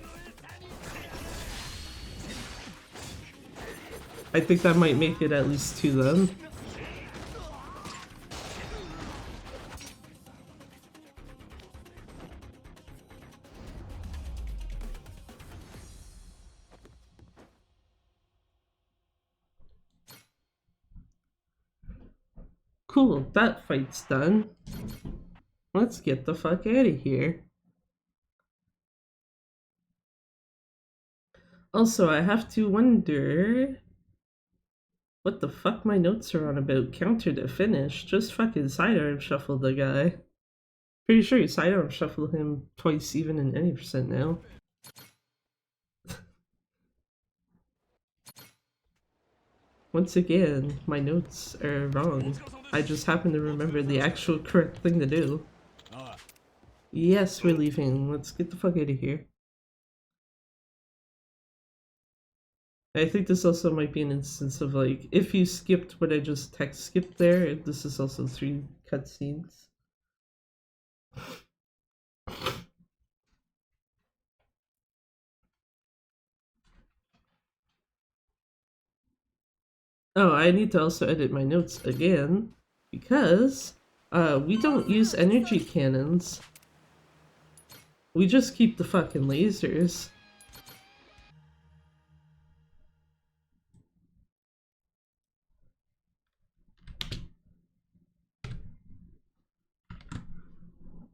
I think that might make it at least two then. Cool, that fight's done. Let's get the fuck out of here. Also, I have to wonder what the fuck my notes are on about counter to finish. Just fucking sidearm shuffle the guy. Pretty sure you sidearm shuffle him twice even in any percent now. Once again, my notes are wrong. I just happen to remember the actual correct thing to do. Yes, we're leaving. Let's get the fuck out of here. I think this also might be an instance of like, if you skipped what I just text skipped there, this is also 3 cutscenes. Oh, I need to also edit my notes again, because we don't use energy cannons. We just keep the fucking lasers.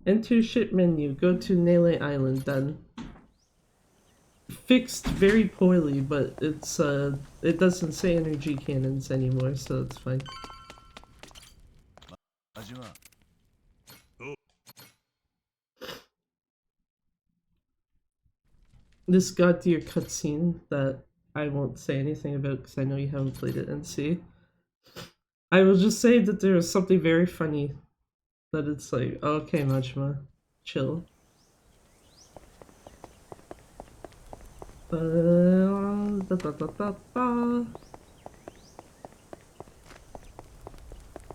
Enter ship menu, go to Nele Island, done. Fixed very poorly, but it's it doesn't say energy cannons anymore, so it's fine. This God tier cutscene that I won't say anything about because I know you haven't played it, NC. I will just say that there is something very funny that it's like, okay, Majima, chill. Da, da, da, da, da.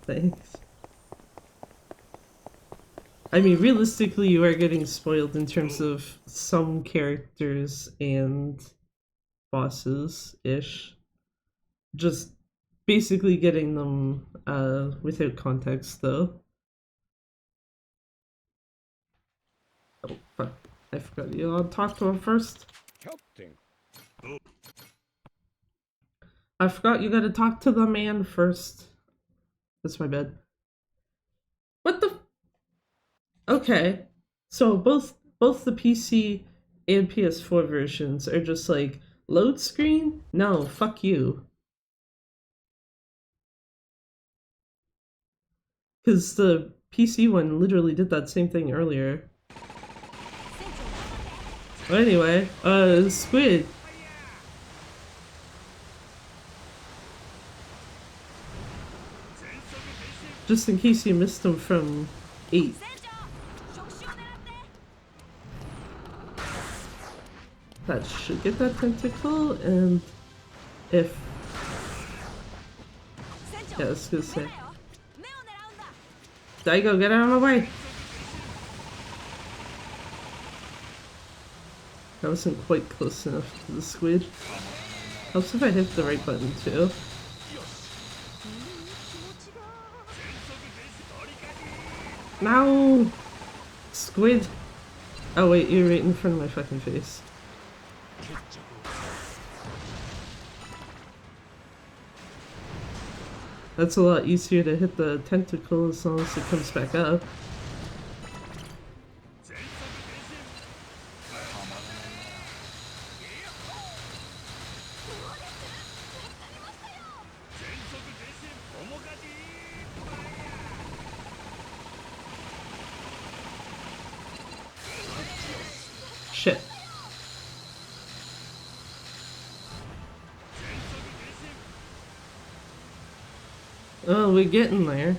Thanks. I mean, realistically, you are getting spoiled in terms of some characters and bosses-ish. Just basically getting them without context, though. Oh, fuck. I forgot you. I'll talk to him first. Captain. I forgot you gotta talk to the man first. That's my bad. What the? Okay. So both the PC and PS4 versions are just like, load screen? No, fuck you. Because the PC one literally did that same thing earlier. But anyway, Squid. Just in case you missed him from 8. That should get that tentacle, and if... Yeah, I was gonna say. Daigo, get out of my way! I wasn't quite close enough to the squid. Helps if I hit the right button too. No! Squid! Oh wait, you're right in front of my fucking face. That's a lot easier to hit the tentacle as long as it comes back up. Shit. Oh, we're getting there.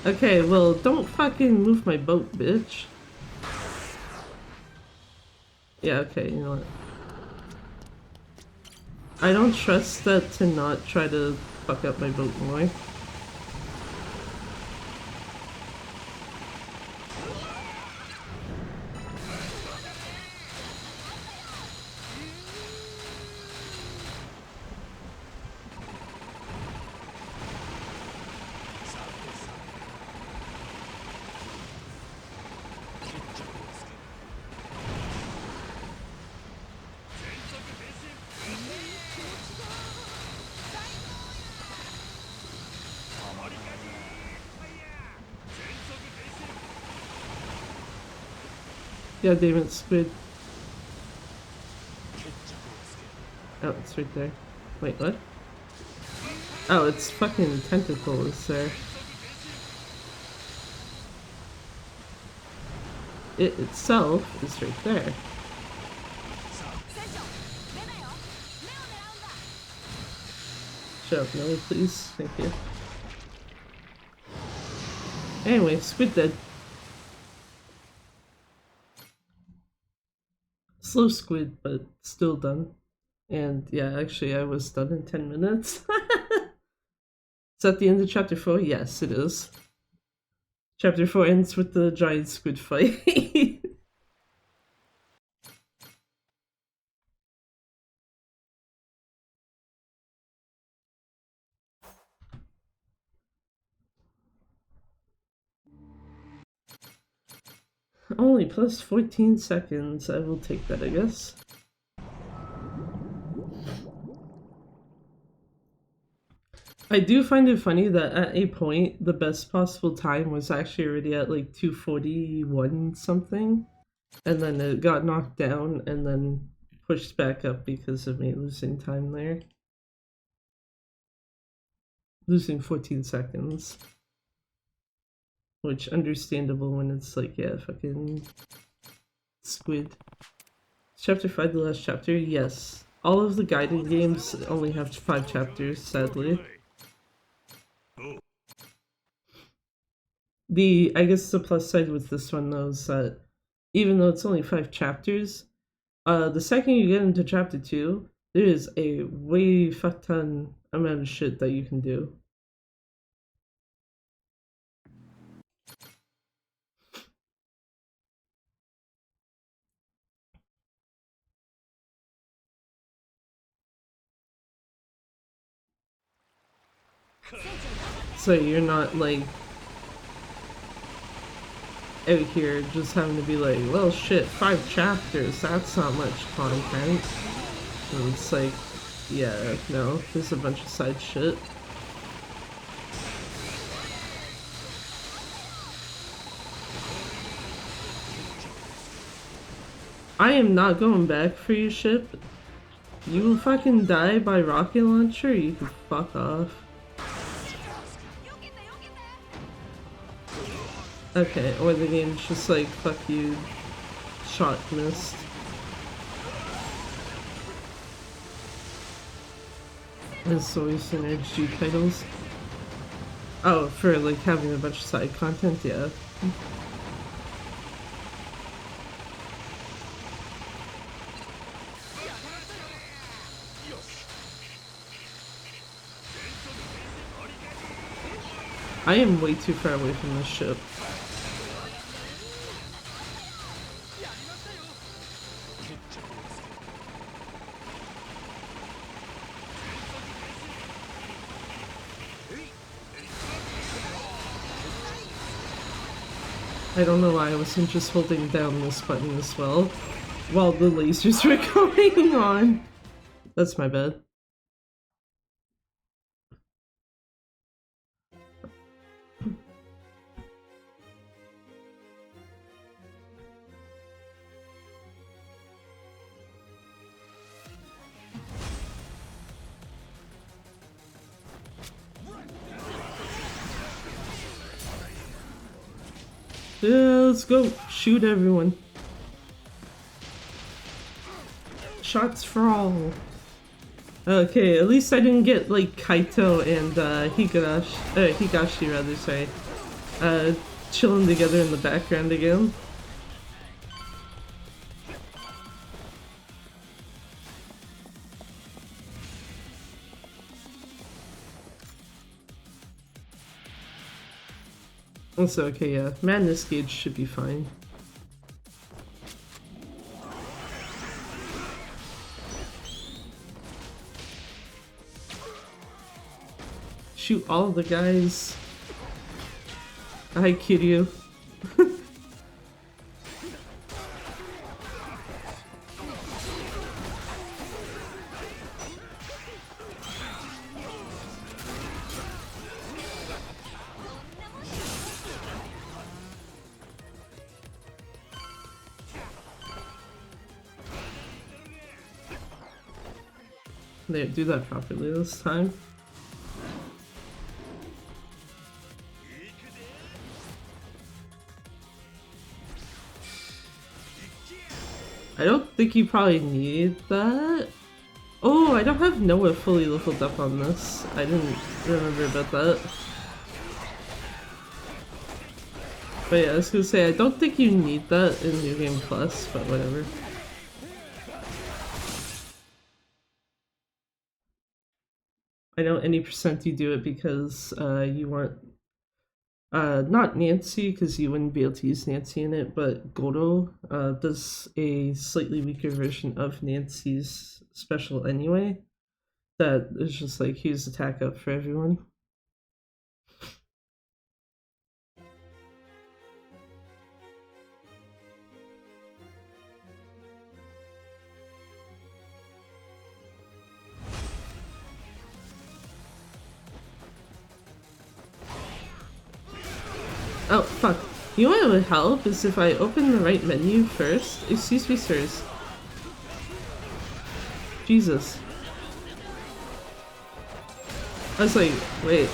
Okay, well, don't fucking move my boat, bitch. Yeah, okay, you know what. I don't trust that to not try to fuck up my boat more. Yeah, damn it, squid. Oh, it's right there. Wait, what? Oh, it's fucking tentacles there. It itself is right there. Shut up, no, please. Thank you. Anyway, squid dead. Slow squid, but still done. And yeah, actually I was done in 10 minutes. Is that the end of chapter 4? Yes, it is. Chapter 4 ends with the giant squid fight. Only plus 14 seconds. I will take that, I guess. I do find it funny that at a point, the best possible time was actually already at like 241 something. And then it got knocked down and then pushed back up because of me losing time there. Losing 14 seconds. Which, understandable when it's like, yeah, fucking squid. Chapter 5, the last chapter? Yes. All of the guided games only have 5 chapters, sadly. I guess the plus side with this one though is that even though it's only 5 chapters. The second you get into chapter 2, there is a way fuck ton amount of shit that you can do. So you're not like out here just having to be like, well shit, 5 chapters, that's not much content. And it's like, yeah, no, there's a bunch of side shit. I am not going back for your ship. You will fucking die by rocket launcher, you can fuck off. Okay, or the game's just like, fuck you, shot missed. There's always synergy titles. Oh, for like having a bunch of side content, yeah. I am way too far away from this ship. I don't know why I wasn't just holding down this button as well while the lasers were going on. That's my bad. Yeah, let's go shoot everyone. Shots for all. Okay, at least I didn't get like Kaito and Higashi rather, sorry. Chilling together in the background again. It's okay, yeah. Madness gauge should be fine. Shoot all the guys. Hi, Kiryu. They do that properly this time. I don't think you probably need that. Oh, I don't have Noah fully leveled up on this. I didn't remember about that. But yeah, I was gonna say, I don't think you need that in New Game Plus, but whatever. I know any percent you do it because you want not Nancy, because you wouldn't be able to use Nancy in it, but Goro does a slightly weaker version of Nancy's special anyway. That is just like, here's attack up for everyone. Oh, fuck. You know what would help is if I open the right menu first. Excuse me, sirs. Jesus. I was like, wait.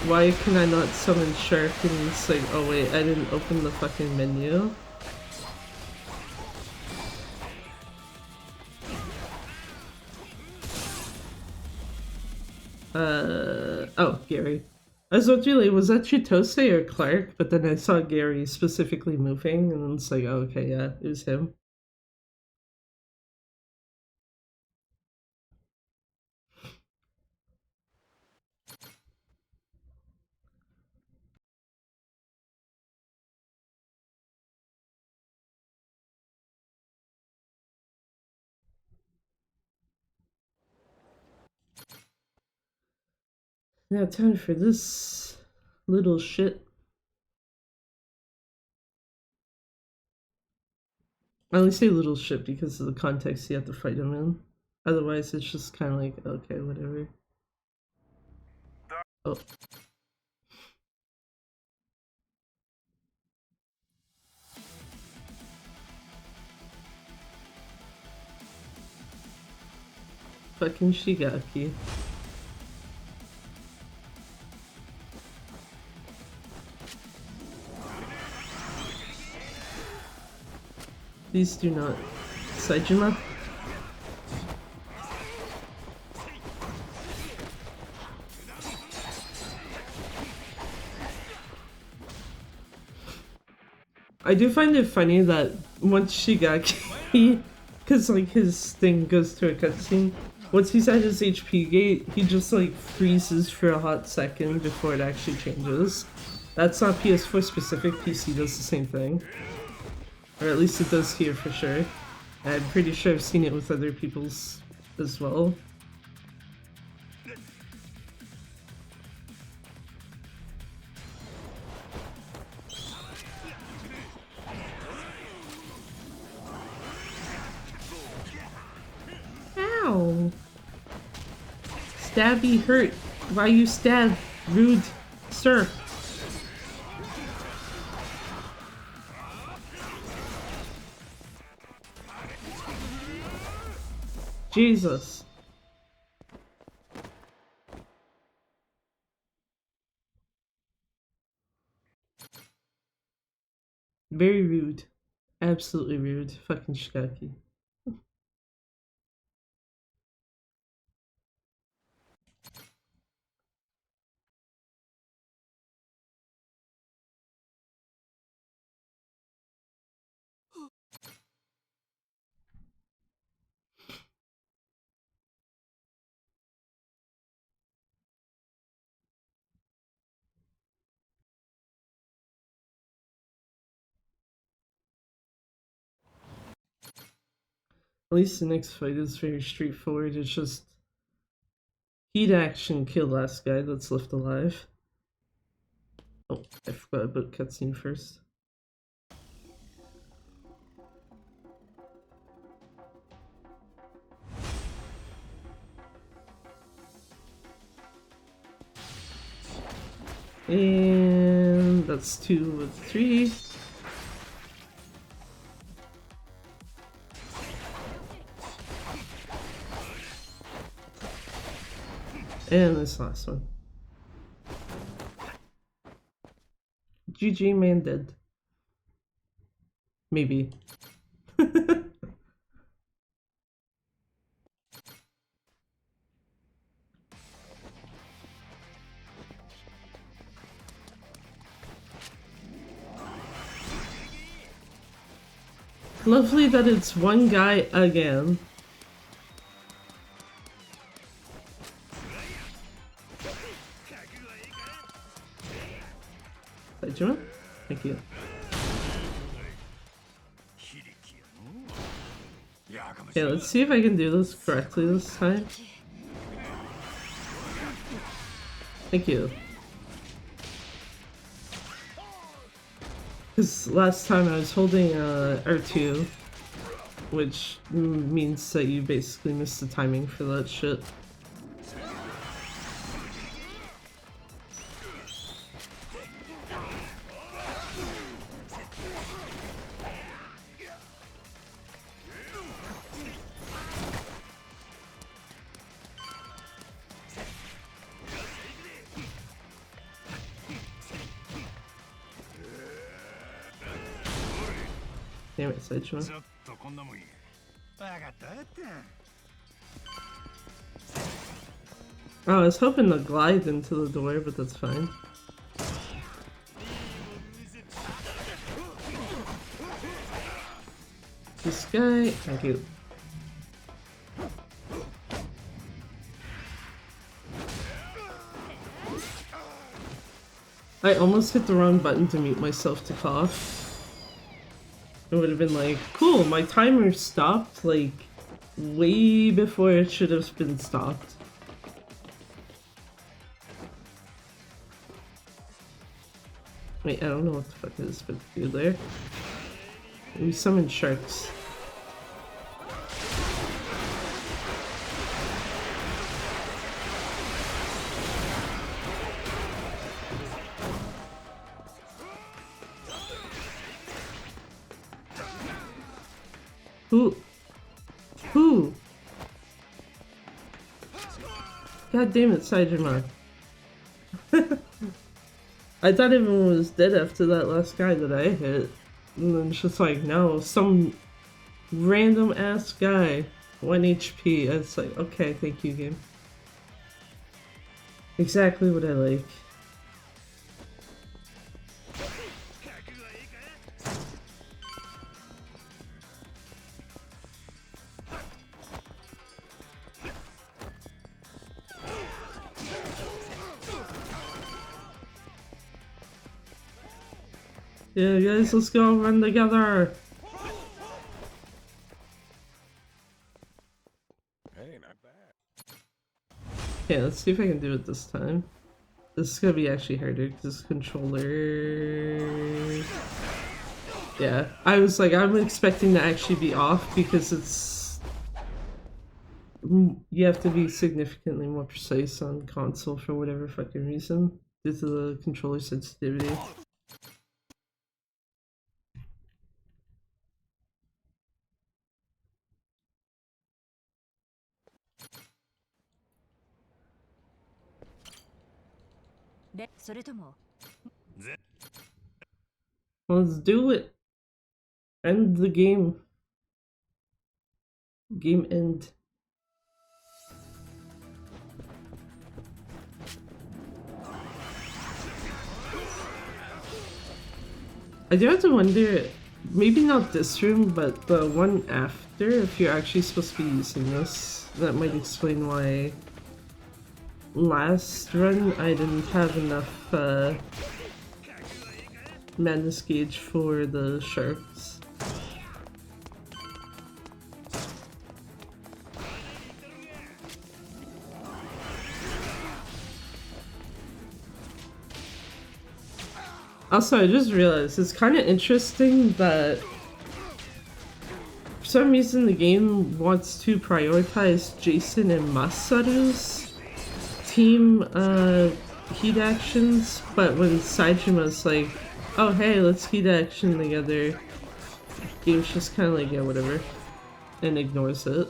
Why can I not summon Shark? And it's like, oh wait, I didn't open the fucking menu. Oh, Gary. I was wondering, like, was that Chitose or Clark? But then I saw Gary specifically moving, and it's like, oh, okay, yeah, it was him. Now, time for this little shit. I only say little shit because of the context you have to fight him in. Otherwise, it's just kind of like, okay, whatever. Oh. Fucking Shigaki. Please do not. Saijima? I do find it funny that once Shigaki, because like his thing goes to a cutscene, once he's at his HP gate, he just like freezes for a hot second before it actually changes. That's not PS4 specific, PC does the same thing. Or at least it does here for sure. I'm pretty sure I've seen it with other people's as well. Ow! Stabby hurt. Why you stab? Rude, sir. Jesus. Very rude. Absolutely rude. Fucking Shigaki. At least the next fight is very straightforward. It's just heat action, kill last guy that's left alive. Oh, I forgot about cutscene first. And that's 2 with 3. And this last one. GG, man dead. Maybe. Lovely that it's one guy again. Saijima? Thank you. Okay, let's see if I can do this correctly this time. Thank you. Because last time I was holding R2, which means that you basically missed the timing for that shit. Damn it, Saijima. Oh, I was hoping to glide into the door, but that's fine. This guy, thank you. I almost hit the wrong button to mute myself to cough. It would have been like, cool, my timer stopped like way before it should have been stopped. Wait, I don't know what the fuck is supposed to do there. We summon sharks. Who? Who? God damn it, Saijima. I thought everyone was dead after that last guy that I hit. And then it's just like, no, some random ass guy. 1 HP. It's like, okay, thank you, game. Exactly what I like. Yeah, guys, let's go run together. Hey, not bad. Okay, let's see if I can do it this time. This is gonna be actually harder because this controller. Yeah, I was like, I'm expecting to actually be off because it's. You have to be significantly more precise on console for whatever fucking reason due to the controller sensitivity. Let's do it. End the game. Game end. I do have to wonder, maybe not this room, but the one after, if you're actually supposed to be using this. That might explain why last run I didn't have enough madness gauge for the sharks. Also, I just realized it's kind of interesting that for some reason the game wants to prioritize Jason and Masaru's team heat actions, but when Saijima's like, oh hey, let's heat action together, game's just kind of like, yeah, whatever, and ignores it.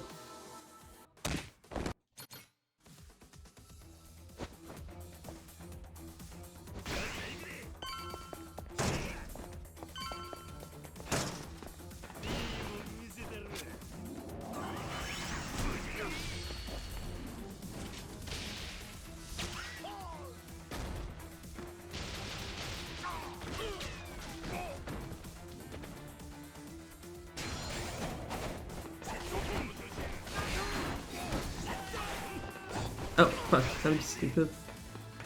Oh, fuck, I'm stupid.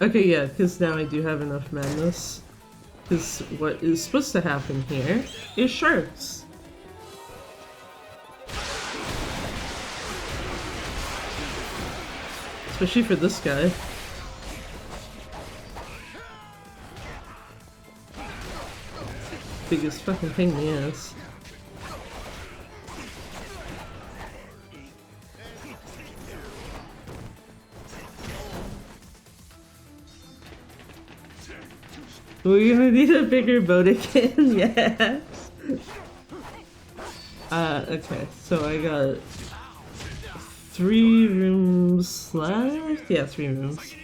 Okay, yeah, because now I do have enough madness. Because what is supposed to happen here is sharks. Especially for this guy. Biggest fucking pain in the ass. We're gonna need a bigger boat again, yes! Okay, so I got 3 rooms left? Yeah, 3 rooms.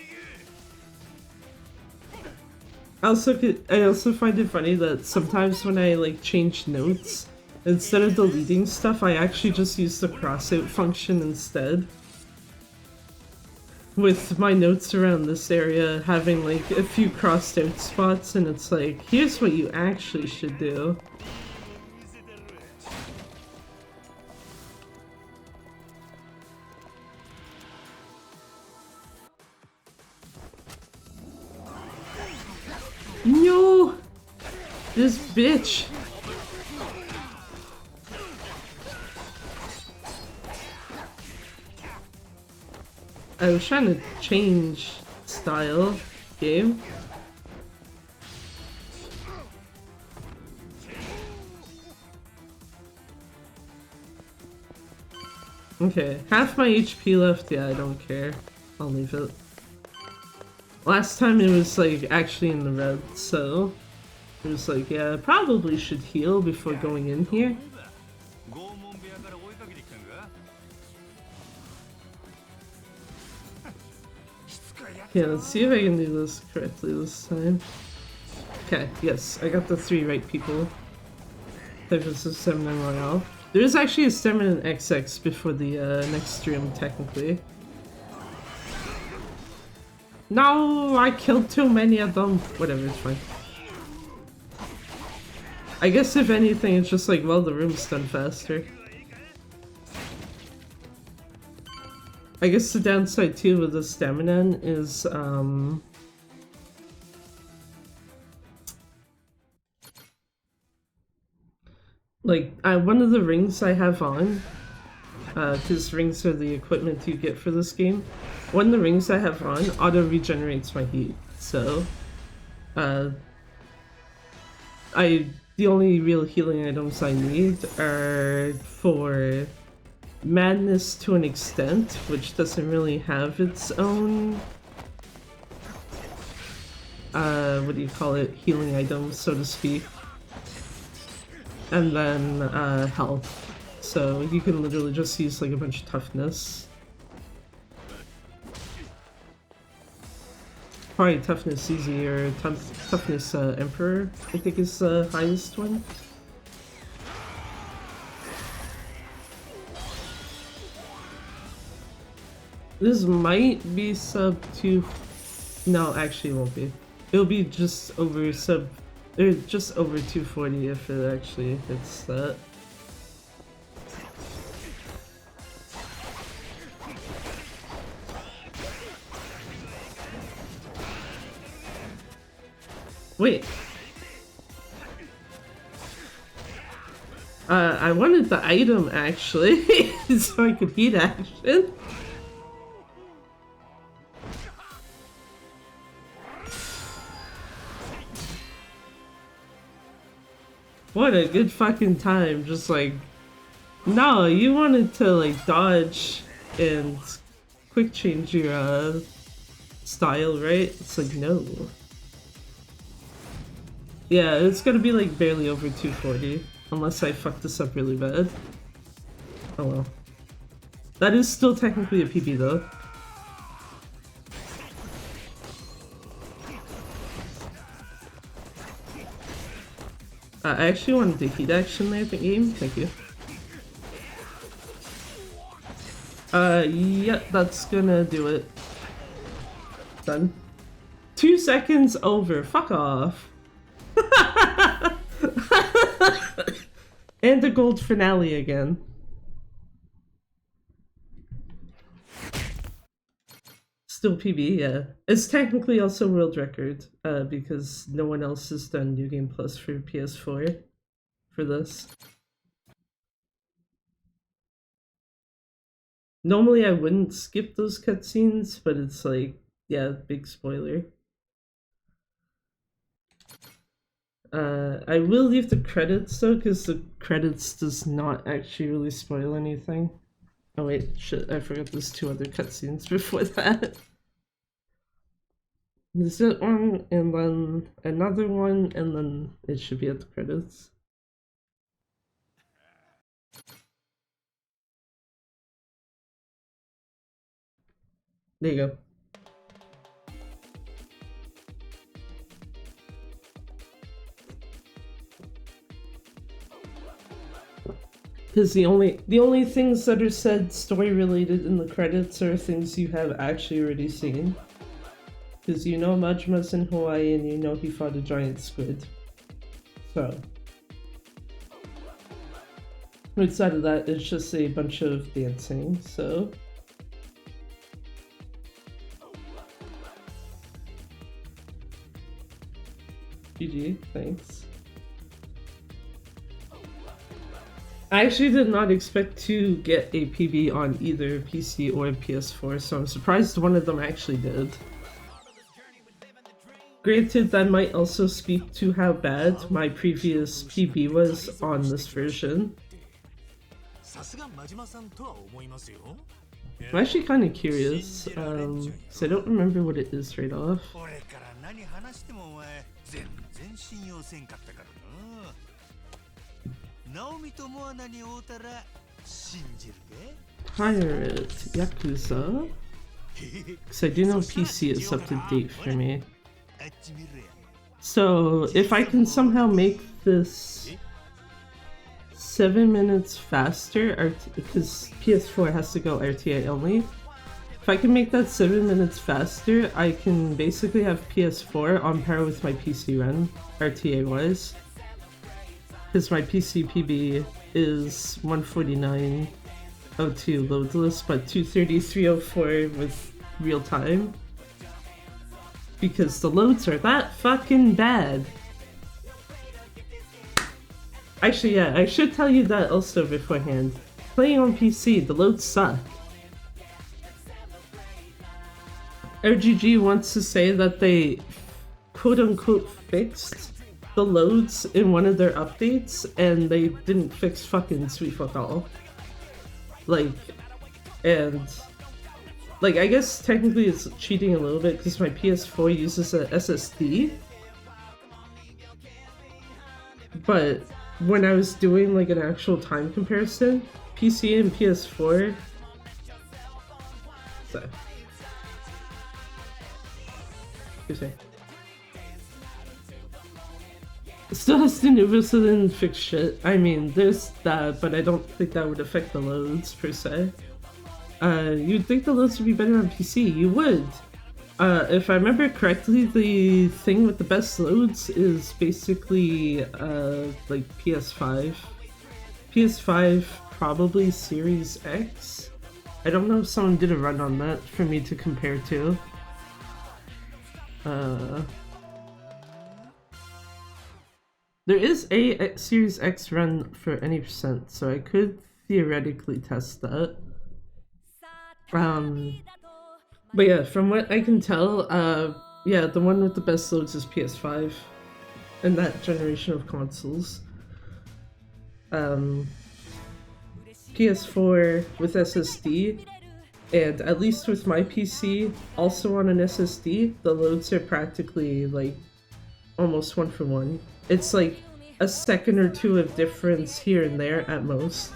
I also find it funny that sometimes when I like change notes, instead of deleting stuff, I actually just use the crossout function instead. with my notes around this area having like a few crossed out spots, and it's like, here's what you actually should do. No! This bitch! I was trying to change style game. Okay, half my HP left. Yeah, I don't care. I'll leave it. Last time it was like actually in the red, so it was like, yeah, I probably should heal before going in here. Yeah, let's see if I can do this correctly this time. Okay, yes, I got the 3 right people. Type of stamina royale. There is actually a stamina XX before the next stream, technically. No, I killed too many of them. Whatever, it's fine. I guess if anything, it's just like, well, the room's done faster. I guess the downside too with the stamina is, like, one of the rings I have on, because rings are the equipment you get for this game, one of the rings I have on auto-regenerates my heat, so, the only real healing items I need are for madness to an extent, which doesn't really have its own, what do you call it, healing items, so to speak. And then, health. So you can literally just use like a bunch of toughness. Probably toughness easy, or toughness emperor, I think is the highest one. This might be sub 2. No, actually it won't be. It'll be just over sub, or just over 240 if it actually hits that. Wait. I wanted the item actually, so I could heat action. What a good fucking time, just like, no, you wanted to like dodge and quick change your style, right? It's like, no. Yeah, it's gonna be like barely over 240, unless I fuck this up really bad. Oh well. That is still technically a PB though. I actually wanted to heat action there, the game. Thank you. Yeah, that's gonna do it. Done. 2 seconds over. Fuck off. And the gold finale again. Still PB, yeah. It's technically also world record, because no one else has done New Game Plus for PS4 for this. Normally I wouldn't skip those cutscenes, but it's like, yeah, big spoiler. I will leave the credits though, because the credits does not actually really spoil anything. Oh wait, shit, I forgot there's 2 other cutscenes before that. There's that one, and then another one, and then it should be at the credits. There you go. Because the only things that are said story related in the credits are things you have actually already seen. Because you know Majima's in Hawaii and you know he fought a giant squid. So. Outside of that, it's just a bunch of dancing, so. GG, thanks. I actually did not expect to get a PB on either PC or PS4, so I'm surprised one of them actually did. Granted, that might also speak to how bad my previous PB was on this version. I'm actually kind of curious, because I don't remember what it is right off. Pirate Yakuza? Because I do know PC is up to date for me. So, if I can somehow make this 7 minutes faster, because PS4 has to go RTA only. If I can make that 7 minutes faster, I can basically have PS4 on par with my PC run, RTA wise. Because my PC PB is 149.02 loadless, but 233.04 with real time. Because the loads are that fucking bad. Actually, yeah, I should tell you that also beforehand. Playing on PC, the loads suck. RGG wants to say that they quote-unquote fixed the loads in one of their updates, and they didn't fix fucking sweet fuck all. Like, and... like, I guess technically it's cheating a little bit because my PS4 uses a SSD. But when I was doing like an actual time comparison, PC and PS4... so... excuse me. Still has to Nuba, so then fix shit. I mean, there's that, but I don't think that would affect the loads per se. You'd think the loads would be better on PC. You would. If I remember correctly, the thing with the best loads is basically, like PS5. PS5, probably Series X. I don't know if someone did a run on that for me to compare to. There is a Series X run for any percent, so I could theoretically test that. But yeah, from what I can tell, yeah, the one with the best loads is PS5 and that generation of consoles. PS4 with SSD, and at least with my PC, also on an SSD, the loads are practically like almost 1 for 1. It's like a second or two of difference here and there at most.